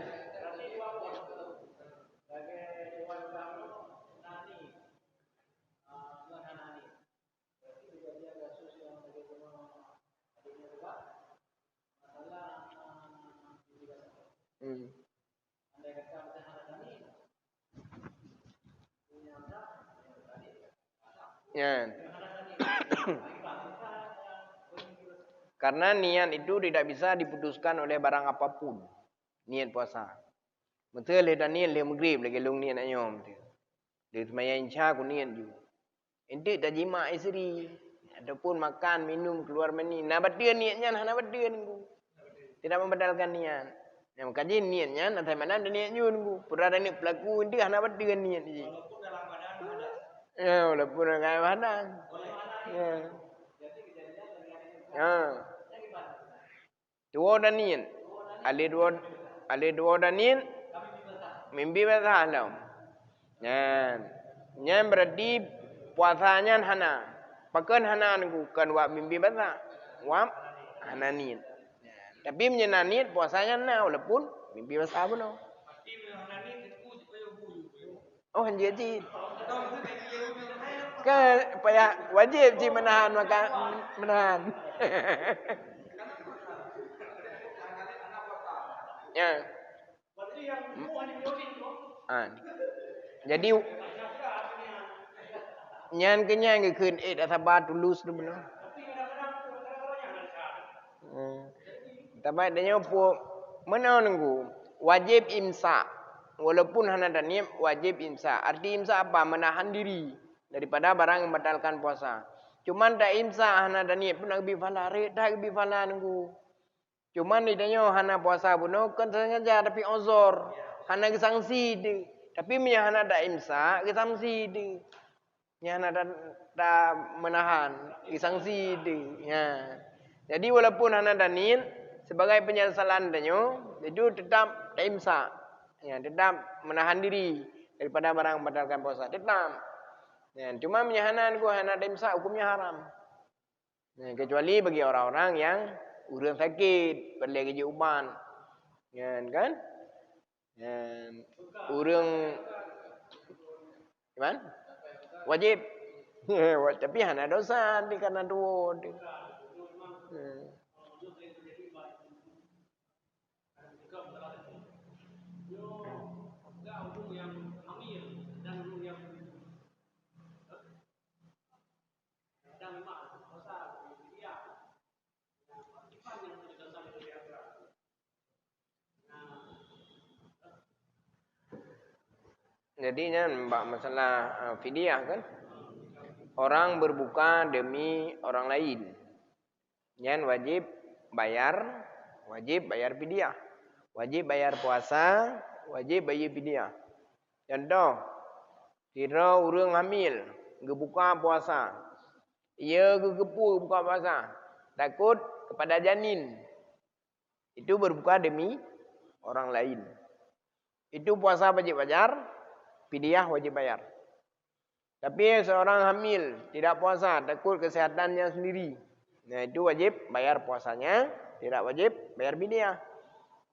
Ya. Karena niat itu tidak bisa diputuskan oleh barang apapun. Niat puasa. Betul le dan niat le maghrib lagi long niat ayom tu. Dia semayang isya ku niat ju. Ente dah jima isteri ataupun makan minum keluar mani. Nak berdua niatnya nak berdua nunggu. Tidak membatalkan niat. Yang kaji niatnya nanti mana ada niat ju nunggu. Pura ada niat pelaku ente nak berdua niat je. Ya, walaupun dalam badan. Ya. Ya. Dua dan niat. Ale dua dan niat. Mimpi basah lah. Nyan berarti puasanya hana. Pakan hana nunggu kan wak mimpi basah. Wak hana niat. Tapi menyenang niat puasanya hana walaupun mimpi basah pun. Oh hanjir je. Kan payah wajib je menahan makan menahan. Ya. Jadi nyan kenyang ke kun sabar tulus tu benar. Tapi adanya po mana nunggu wajib imsak walaupun hana dan wajib imsak. Arti imsak apa? Menahan diri daripada barang yang membatalkan puasa. Cuman tak imsak hana dan pun lebih fala tak lebih fala nunggu. Cuman idanya hana puasa pun kan sengaja tapi uzur. Hana sanksi dia. Tapi punya hana tak imsak sanksi dia. Nya hana tak menahan sanksi dia. Ya. Jadi walaupun hana danin sebagai penyesalan danyo itu tetap tak imsak. Ya, tetap menahan diri daripada barang membatalkan puasa. Tetap. Ya, cuma menyahanan ku hana tak imsak hukumnya haram. Ya, kecuali bagi orang-orang yang urang sakit, perlu kerja uban. Ya, kan? Ya, urang gimana? Wajib. Tapi hana dosa di karena dua. Jadinya masalah fidyah kan. Orang berbuka demi orang lain. Yang wajib bayar fidyah. Wajib bayar puasa, wajib bayar fidyah. Contoh, kira urang hamil, gebuka puasa. Ia gegepu buka puasa. Takut kepada janin. Itu berbuka demi orang lain. Itu puasa wajib bayar, fidyah wajib bayar. Tapi seorang hamil tidak puasa, takut kesehatannya sendiri. Nah, itu wajib bayar puasanya, tidak wajib bayar fidyah.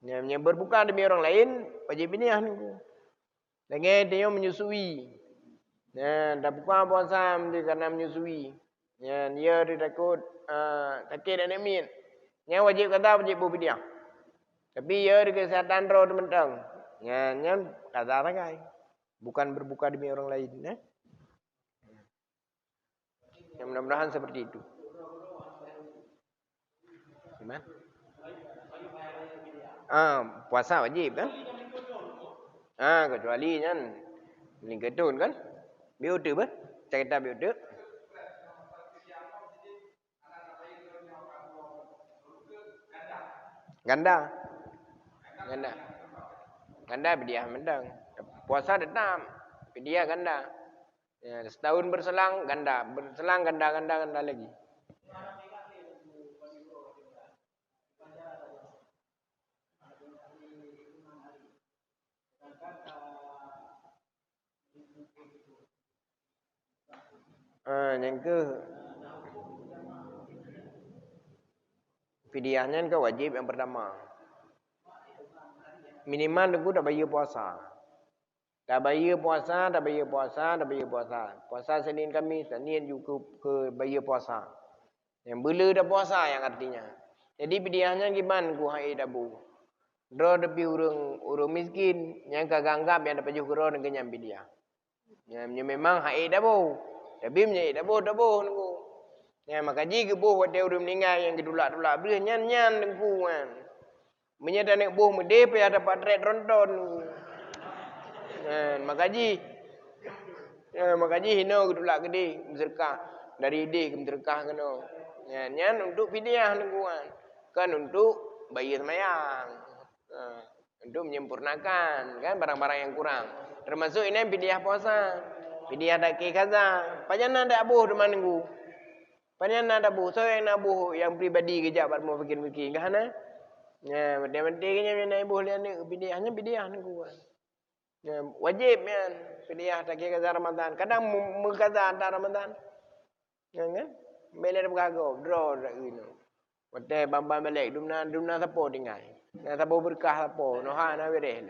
Yang berbuka demi orang lain wajib fidyah niku. Lagi dia menyusui. Nah, dah buka puasa karena menyusui. Ya, dia takut sakit dan amin. Yang wajib kata wajib berfidyah. Tapi ya di kesehatan roh mentang. Ya, kata ragai. Bukan berbuka demi orang lain, ya. Ya, mudah-mudahan seperti itu. Gimana? Puasa wajib kan? Kecuali kan lingketun kan? Biutu ber? Cerita biutu. Ganda fidyah mendang. Puasa tetap fidyah ganda. Ya, setahun berselang ganda, berselang ganda lagi. Yang ke fidyahnya kan wajib yang pertama. Minimal aku dah bayar puasa. Dah bayar puasa. Puasa Senin Khamis, Senin juga ke bayar puasa. Yang bela dah puasa yang artinya. Jadi fidyahnya gimana ku hai dabu. Dro tepi urang miskin yang kagak anggap yang dapat juga dengan kenyang fidyah. Yang memang hai dabu. Tapi menye dabu nunggu. Ya makaji ke buh wate urang meninggal yang gedulak-dulak beli nyan nunggu kan. Menye dah nek buh mede pe ada patret ronton. Makaji hino gedulak gede bersedekah dari ide ke bersedekah kena. Nyan untuk fidyah nunggu kan untuk bayar sembahyang. Untuk menyempurnakan kan barang-barang yang kurang. Termasuk ini fidyah puasa. Fidyah daki kaza. Panjana dak abuh deman nunggu. Panjana dak abuh. So yang nabuh yang pribadi kejap buat mau fikir-fikir kan. Ya, mesti-mesti nya ibuh lian ni fidyah nunggu. Ya, wajib kan fidyah daki kaza Ramadan. Kadang mengkaza antara Ramadan. Ya kan? Bela dak bergago, draw dak gino. Wate bamban balik dumna sapo tinggal. Nah, sapo berkah sapo, no ha na bereh.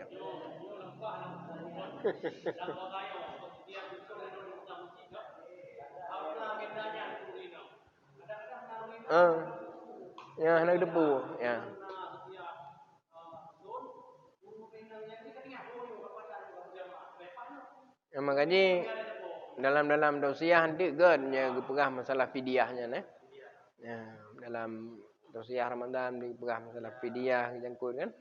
Ya, nak debu, ya. Ya makanya dalam tausiah nanti kan ya pegah masalah fidyahnya nah. Ya, dalam tausiah Ramadan dipegah masalah fidyah jangkut kan.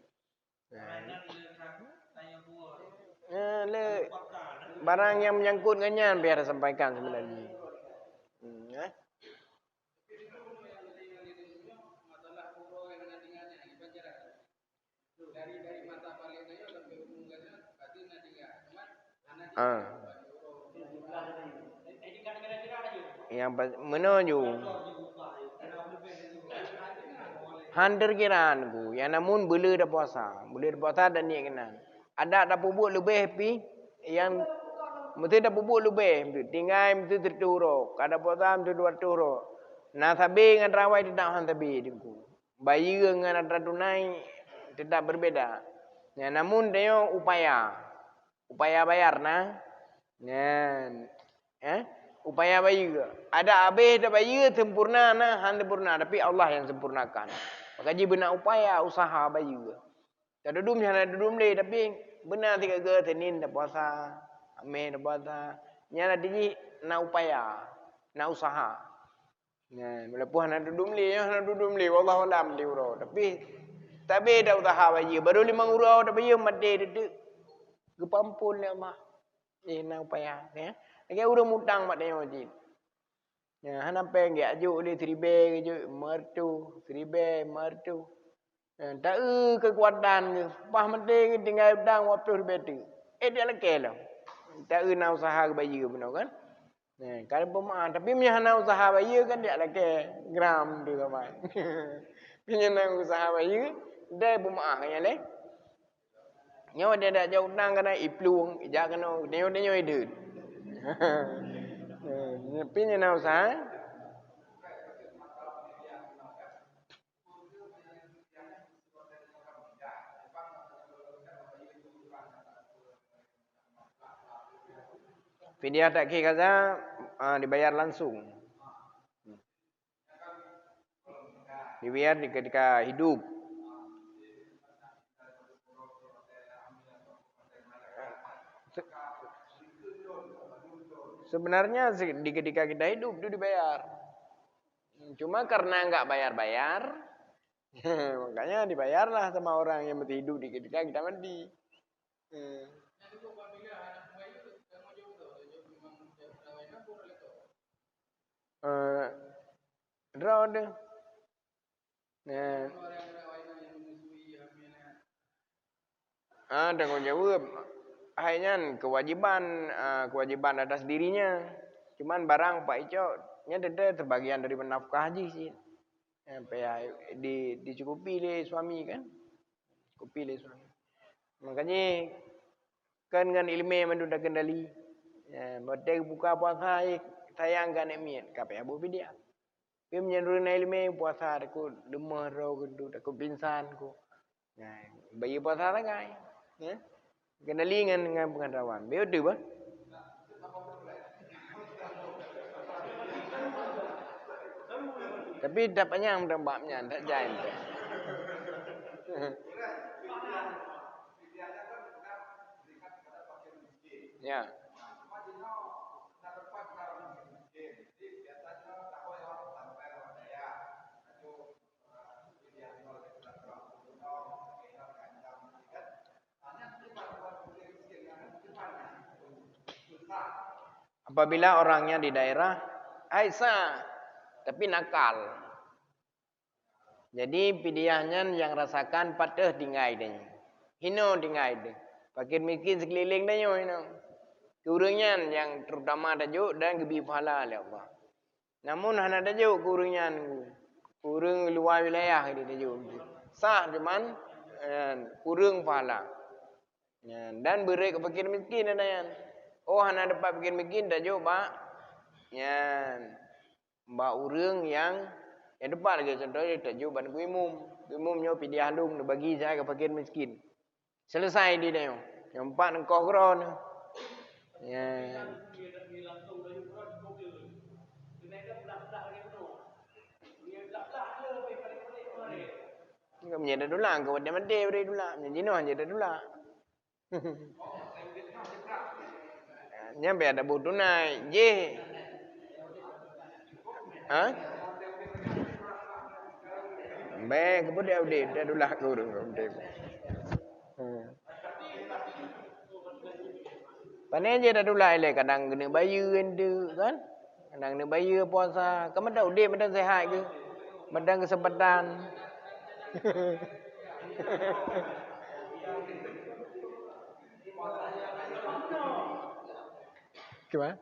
Barang yang menyangkut dengannya biar sampaikan sebenarnya. Yang menuju Han terkiraan ku. Yang namun bela dah puasa. Bela dah puasa dan niat kena. Ada dah pupuk lebih pi. Yang mesti dah pupuk lebih. Tinggal mesti terturuk. Kada puasa mesti dua turuk. Nah sabi dengan rawai tidak han sabi. Bayi dengan ada tunai tidak berbeda. Ya, namun dia upaya. Upaya bayar nah. Ya. Upaya bayi. Ada habis dah bayi sempurna nah, han sempurna tapi Allah yang sempurnakan. Maka ji benar upaya usaha bayi. Tak dudum jangan dudum le tapi benar tiga ke Senin dah puasa, Amin dah puasa. Nyala diji na upaya, na usaha. Nah, melepuh nak dudum le, nak dudum le wallahu alam di uro. Tapi dah usaha bayi baru 5 urau dah bayi mati dedek. Gepampun le mah. Na upaya ya. Lagi urang mutang mak dia wajib. Ya, han apa ngi ajuk le seribe ajuk mertu, seribe mertu. Tak kekuatan ke. Pas mati tinggal udang waktu betul. Dia lagi lah. Tak nak usaha bayi benar kan? Kalau pemaaf tapi punya nak usaha bayi kan dia lagi gram tu kan. Punya nak usaha bayi dia pemaaf ya le. Nyawa dia dah jauh udang kena iplung, ijak kena dia hidup. Punya nak usaha Fidyah tak kira kaza dibayar langsung. Dibayar ketika hidup. Sebenarnya di ketika kita hidup itu dibayar. Cuma karena enggak bayar-bayar, makanya dibayarlah sama orang yang mati hidup di ketika kita mati. Draw deh. Tanggung jawab. Akhirnya kewajiban atas dirinya. Cuman barang Pak Ico nya terbagian dari nafkah haji sih. Dicukupi oleh suami kan. Cukupi oleh suami. Makanya kan dengan ilmu menunda kendali. Mati buka puasa sayang kan emian. Kapai abu dia. Dia menyentuh ilmu puasa aku lemah roh aku pingsan aku. Bayi puasa lagi. Kendali dengan pengetahuan. Biar tu bah. Tapi dapatnya yang bapnya tak jain tu. Ya. Apabila orangnya di daerah Aisyah tapi nakal. Jadi pidiahnya yang rasakan patah tinggai dia. Hino tinggai dia. Fakir miskin sekeliling dia hino. Kurungan yang terutama tajuk dan gebi pahala oleh Allah. Namun hana tajuk kurungan kurung luar wilayah dia tajuk. Sah cuman kurung pahala. Dan beri ke fakir miskin ada yang. Oh hana dapat fakir miskin tajuk pak. Mbak urang yang depan lagi contohnya tajuk ban kuimum. Kuimumnya pidiah lum bagi saya ke fakir miskin. Selesai di dia. Yang empat engkau kron. Enggak menjadi dulu engkau dia mati beri dulu. Jino jadi dulu. Nyampe ada butuh naik. Je. Hah? Baik, kemudian dia dulu kurung. Panen je dah dulu ile kadang kena bayu ende kan. Kadang kena bayu puasa. Kamu tahu dia badan sehat ke? Badan kesempatan. Gimana?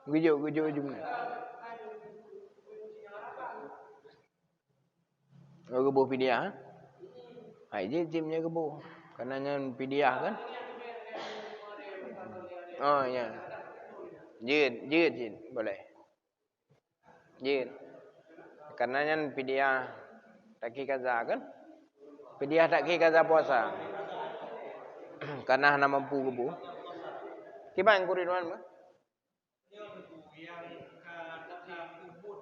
Gujuk jumlah. Oh, gebuh pidiah. Hai je timnya gebuh. Karena nyan pidiah kan. Oh ya. Jid boleh. Jid. Karena nyan pidiah taki kaza kan. Pidiah taki kaza puasa. Karena hana mampu gebuh. Tiba yang kuridwan mah. Yang kata kubut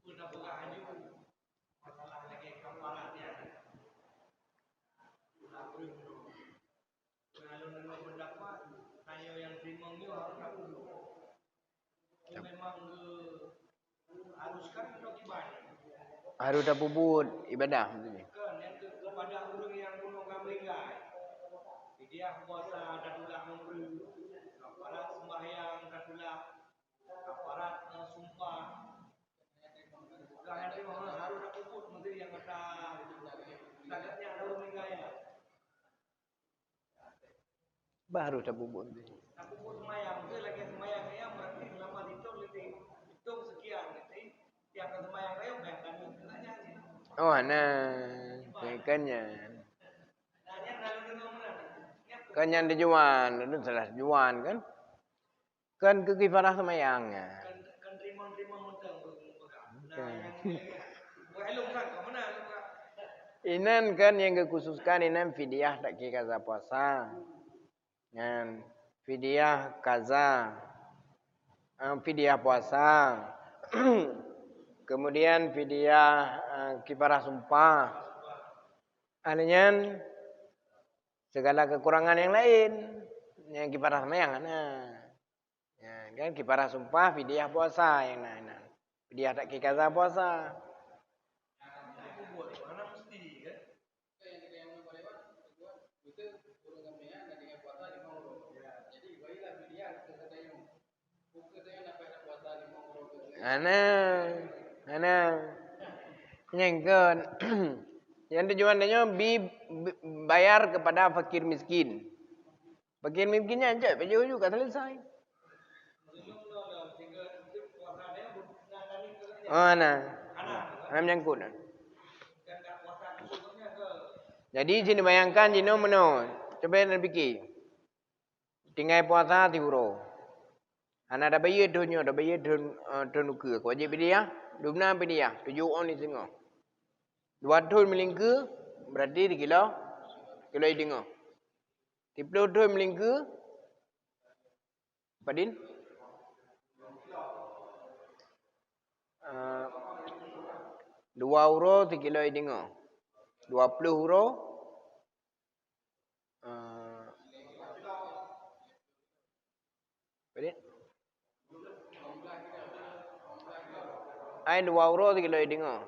sudah berhaji masalah lagi kafaratnya. Kalau memang pendapat hanya yang timangnya harus aku. Memang haruskan untuk ibadah. Harus dah bubut ibadah maksudnya. Kan yang kepada orang yang kuno kamlingai. Dia puasa datulah memberi aparat sembahyang datulah aparat sumpah. Bukan yang harus aku put menteri yang kata sangatnya ada orang menggaya. Baru dah bubut. Aku pun semayang, dia lagi semayang ya berarti selama itu lebih hitung sekian nanti tiap semayang saya bayangkan nanya sih. Oh, kayaknya. Nanya lalu dengan mana? Kan yang dijual, itu salah jual kan? Kan ke kifarah semayangnya. Kan terima mentang nah yang hello kan kau mana? Inan kan yang kekhususkan inan fidyah tak kira kaza puasa. Yang fidyah kaza. Fidyah puasa. Kemudian fidyah kifarah sumpah. Artinya segala kekurangan yang lain yang kifarah semayang ya, kan kifarah sumpah fidyah puasa yang lain. Fidyah tak kira kaza puasa. Ana nyengken yang tujuannya bayar kepada fakir miskin. Fakir miskinnya aja baju juga selesai. Oh ana nyangkut. Jadi sini bayangkan jino meno. Coba anda fikir. Tinggal puasa 3 euro. Ana ada bayar dunia, ada bayar don ukur. Kau je dia, dumna dia, 7 on ni tengok. 2 ton melingku berarti 3 kilo. Kilo tengok. 30 ton melingku. Padin? 2 euro 3 kilo tengok. 20 euro. Padin? Ai 2 euro 3 kilo tengok.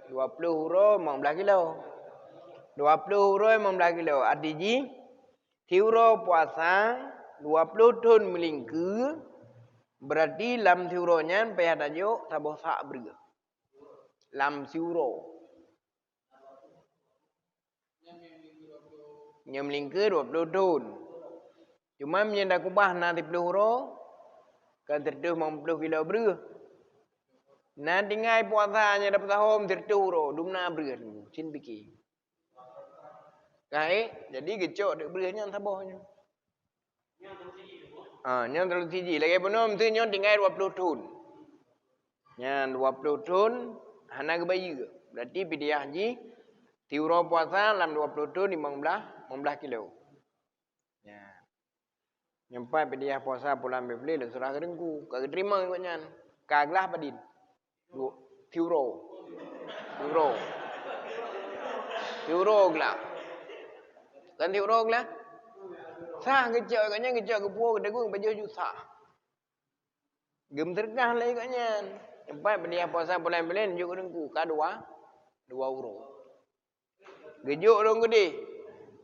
20 euro 15 kilo. 20 euro 15 kilo. Artinya euro puasa 20 ton melingku berarti lam euronya payah tajuk tabuh sak berga. Lam euro. Yang melingku 20 ton. Cuma menyendak kubah na 30 euro kan 30 50 kilo berga. Nah tinggal puasanya dapat tahun 30 euro dumna berga cin biki. Kai jadi gecok dek beranya tabuhnya. Nyon terlalu tinggi. Lagi penuh tu nyon tinggal 20 ton. Nyon 20 ton hana ke bayi ke. Berarti pidiah haji tiuro puasa dalam 20 ton 15 kilo. Ya. Nyampai pidiah puasa pulang beli le surah kedengku. Kagak terima kau nyan. Kaglah padin. Tiuro. Tiuro gelap. Kan tiuro gelap. Sah kecok katnya kecok ke puak degung baju juta. Gem terkah lagi katnya. Sampai dia puasa bulan belen juk dengku ka 2 euro. Gejuk dong gede.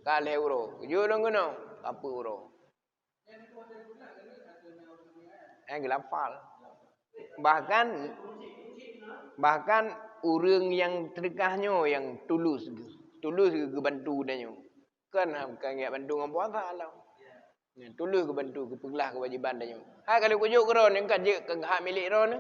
Ka euro. Gejuk dong gono. Apa euro. Gelapal. Bahkan orang yang terkahnya yang tulus ke bantu dia. Kan enggak bantu ngam puasa lah. Tulu ke bantu ke pegelah kewajiban dia. Ha kalau kujuk ke ron yang je ke hak milik ron.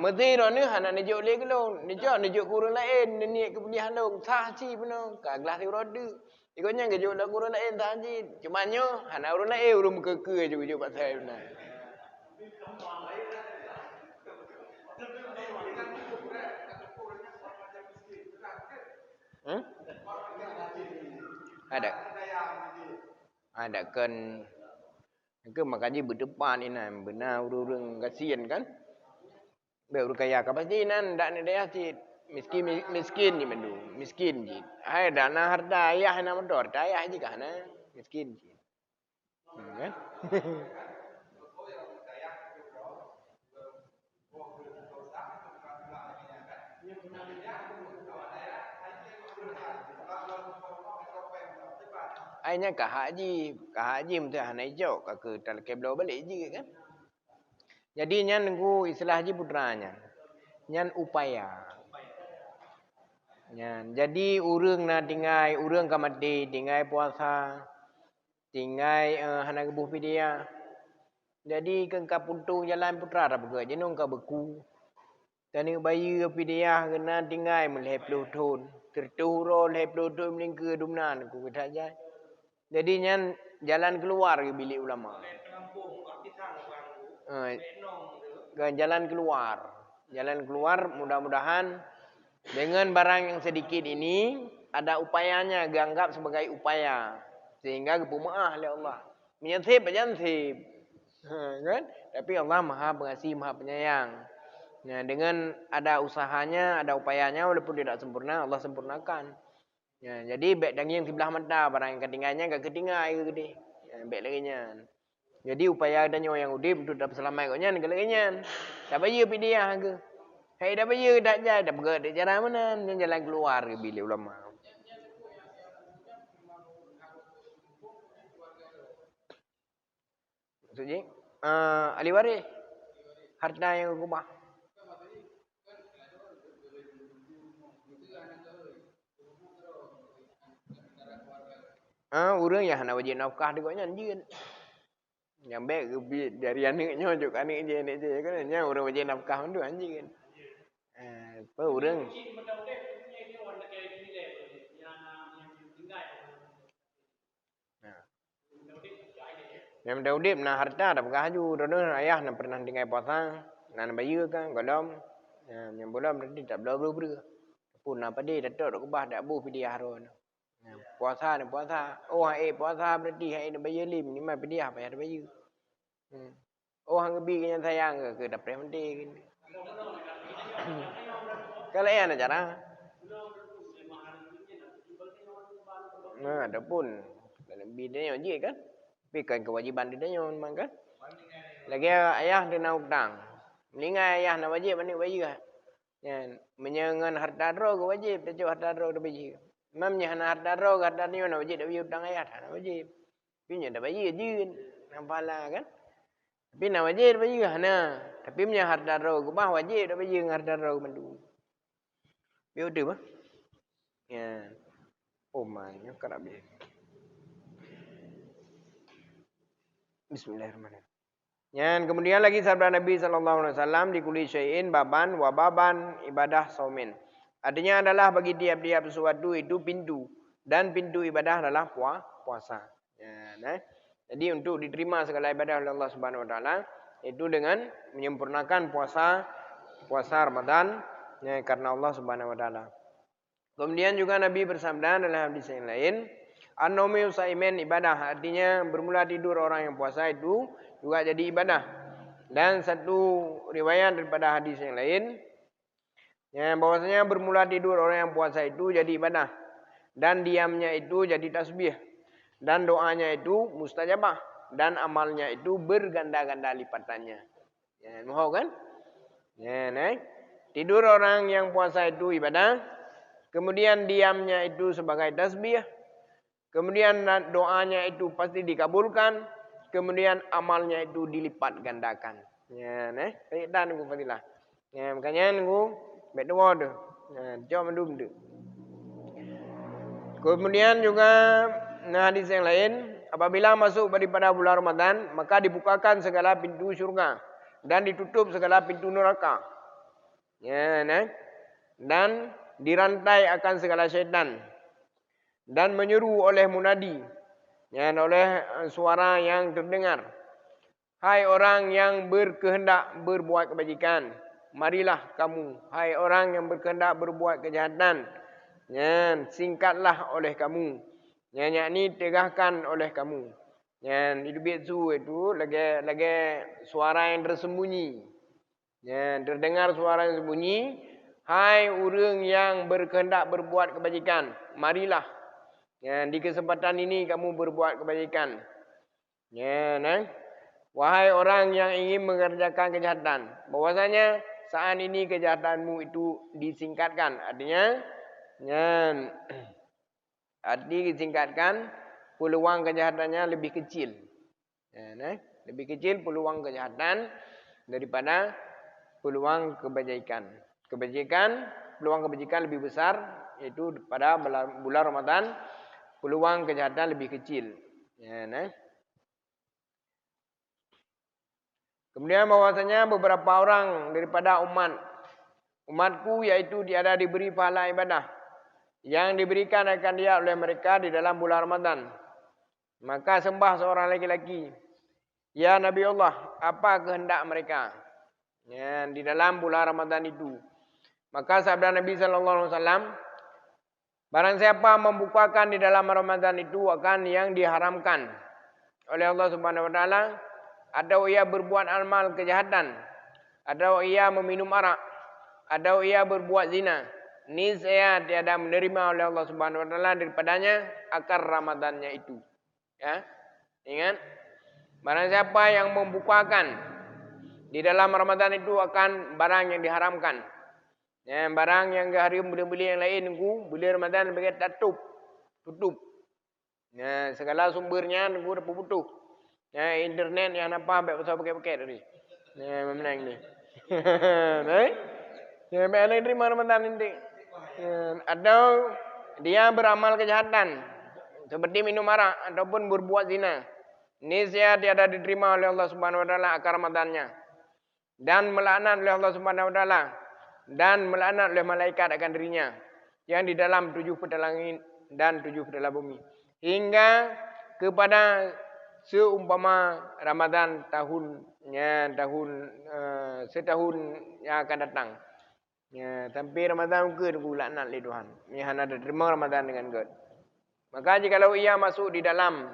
Mesti ron ni hana nejuk le kelong. Nejuk kurang lain ni ke pilihan long. Sah ci peno. Ka gelas rodu. Ikutnya kejuk lah kurang lain sah ci. Cuma nyo hana urun lain urun ke je kujuk pasal benar. Hmm? Ada kan ke makanya berdepan ini benar urang kasihan kan. Baru kaya ka pasti nan dak ni dia si miskin ni mendu. Miskin ji. Hai dana harta ayah na motor, ayah ji kana miskin ji. Kan? Ainya ka haji mesti hanai jauh ka ke tal keblo balik ji kan. Jadi nyan ku istilah ji putranya. Nyan upaya. Nyan jadi urang na tingai urang ka mati tingai puasa. Tingai hana gebuh pidia. Jadi kan ka puntung jalan putra dah buka jenong ka beku. Tani bayi pidia kena tingai meleh pelutun. Terturo leh pelutun melingke dumnan ku kita aja. Jadi nyan jalan keluar ke bilik ulama. Jalan keluar. Jalan keluar mudah-mudahan dengan barang yang sedikit ini ada upayanya dianggap sebagai upaya sehingga kepumaah oleh Allah. Menyantip menyantip. Kan? Tapi Allah Maha Pengasih, Maha Penyayang. Nah, dengan ada usahanya, ada upayanya walaupun tidak sempurna, Allah sempurnakan. Ya, jadi baik daging sebelah mata barang yang ketinggalnya enggak ketinggal ke gede. Ya, baik lagi nya. Jadi upaya adanya yang udip untuk dapat selamat kau nyan kelengnya. Tak payah pidiah ke. Hai dah payah dak jadi dak bergerak dak cara mana yang jalan keluar ke bilik ulama. Maksudnya ahli waris harta yang kubah. Urang ya hana wajib nafkah dekat nyan jin. Yang baik dari anaknya juk anak je anak je kan nya urang wajib nafkah tu anjing. Apa urang yang daudip na harta dah pegah haju dono ayah na pernah tinggal puasa nan bayu kan godom yang belum nanti tak belum pun apa dia datuk dak kubah dak bu pidiah ron. Puasa ni puasa. Oh puasa berarti hai dak bayu lim ni mah pidiah payah dak bayu. Oh hang bi kanya sayang ke dak pre menti. Kalau ya nak cara. Nah, ada pun dalam bidanya je kan. Tapi kan kewajiban dia memang kan. Lagi ayah dia nak hutang. Meningai ayah nak wajib mana bayi kan. Ya, menyangan harta ro ke wajib, dia harta ro dah bayi. Mamnya hana harta ro harta ni nak wajib dah bayi hutang ayah hana wajib. Punya dah bayi je nampala kan. Tapi nak wajib dah bayi hana. Tapi punya harta ro ke bah wajib dah bayi harta ro mandu. Biar tu mah. Ya. Oh maknya kerap dia. Bismillahirrahmanirrahim. Yang kemudian lagi sabda Nabi SAW di kulli syai'in baban wa baban ibadah saumin. Artinya adalah bagi tiap-tiap sesuatu itu pintu dan pintu ibadah adalah puasa. Ya, nah. Jadi untuk diterima segala ibadah oleh Allah Subhanahu wa taala itu dengan menyempurnakan puasa Ramadan ya, karena Allah Subhanahu wa taala. Kemudian juga Nabi bersabda dalam hadis yang lain, an-naumi usaimin ibadah, artinya bermula tidur orang yang puasa itu juga jadi ibadah. Dan satu riwayat daripada hadis yang lain, ya, bahwasanya bermula tidur orang yang puasa itu jadi ibadah. Dan diamnya itu jadi tasbih. Dan doanya itu mustajabah. Dan amalnya itu berganda-ganda lipatannya. Ya, mau kan? Ya, nah. Tidur orang yang puasa itu ibadah. Kemudian diamnya itu sebagai tasbih. Kemudian doanya itu pasti dikabulkan. Kemudian amalnya itu dilipat gandakan. Ya, nah, dan aku fadilah. Ya, makanya aku berdoa tu. Ya, jom tu. Kemudian juga hadis yang lain, apabila masuk daripada bulan Ramadan, maka dibukakan segala pintu syurga dan ditutup segala pintu neraka. Ya, nah. Dan dirantai akan segala syaitan dan menyeru oleh munadi, ya, oleh suara yang terdengar. Hai orang yang berkehendak berbuat kebajikan, marilah kamu. Hai orang yang berkehendak berbuat kejahatan, ya, singkatlah oleh kamu. Ya, yakni tegahkan oleh kamu. Ya, itu biasa itu lagi suara yang tersembunyi. Ya, terdengar suara yang sembunyi. Hai orang yang berkehendak berbuat kebajikan, marilah. Ya, di kesempatan ini kamu berbuat kebajikan. Ya, nah. Wahai orang yang ingin mengerjakan kejahatan, bahwasanya saat ini kejahatanmu itu disingkatkan. Artinya, ya, disingkatkan, peluang kejahatannya lebih kecil. Ya, nah, lebih kecil peluang kejahatan daripada peluang kebajikan. Peluang kebajikan lebih besar, yaitu pada bulan Ramadan, peluang kejahatan lebih kecil. Ya, nah. Kemudian bahwasanya beberapa orang daripada umatku, yaitu tiada diberi pahala ibadah yang diberikan akan dia oleh mereka di dalam bulan Ramadan. Maka sembah seorang laki-laki, ya Nabi Allah, apa kehendak mereka, ya, di dalam bulan Ramadan itu? Maka sabda Nabi SAW, barang siapa membukakan di dalam Ramadan itu akan yang diharamkan oleh Allah Subhanahu Wa Taala, atau ia berbuat amal kejahatan, atau ia meminum arak, atau ia berbuat zina, niscaya tiada menerima oleh Allah Subhanahu Wa Taala daripadanya akar Ramadannya itu. Ya, ingat, barang siapa yang membukakan di dalam Ramadan itu akan barang yang diharamkan, ya, barang yang haram beli yang lain, beli Ramadan bagi tutup. Ya, segala sumbernya nunggu dapat butuh. Ya, internet yang apa ambil pasal pakai tadi. Ya, menang ni. Baik. Ya, mana terima Ramadan nanti. Ya, atau dia beramal kejahatan seperti minum arak ataupun berbuat zina. Niscaya tiada diterima oleh Allah Subhanahu Wa Taala akar Ramadannya. Dan melaknat oleh Allah Subhanahu Wa Taala dan melaknat oleh malaikat akan dirinya yang di dalam 7 pedalang langit dan 7 pedalang bumi, hingga kepada seumpama Ramadan setahun yang akan datang. Ya, sampai Ramadan ke tunggu laknat oleh Tuhan. Ya, ada terima Ramadan dengan good. Maka jikalau ia masuk di dalam,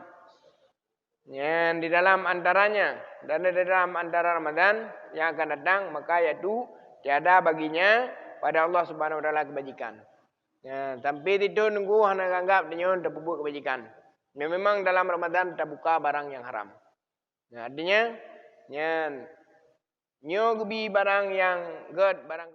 ya, di dalam antaranya dan di dalam antara Ramadan yang akan datang, maka yaitu tiada baginya pada Allah Subhanahu Wa Taala kebajikan. Ya, tapi itu nunggu hendak anggap dia terbuat kebajikan. Memang dalam Ramadan terbuka barang yang haram. Ya, artinya, ya, nyogubi barang yang good, barang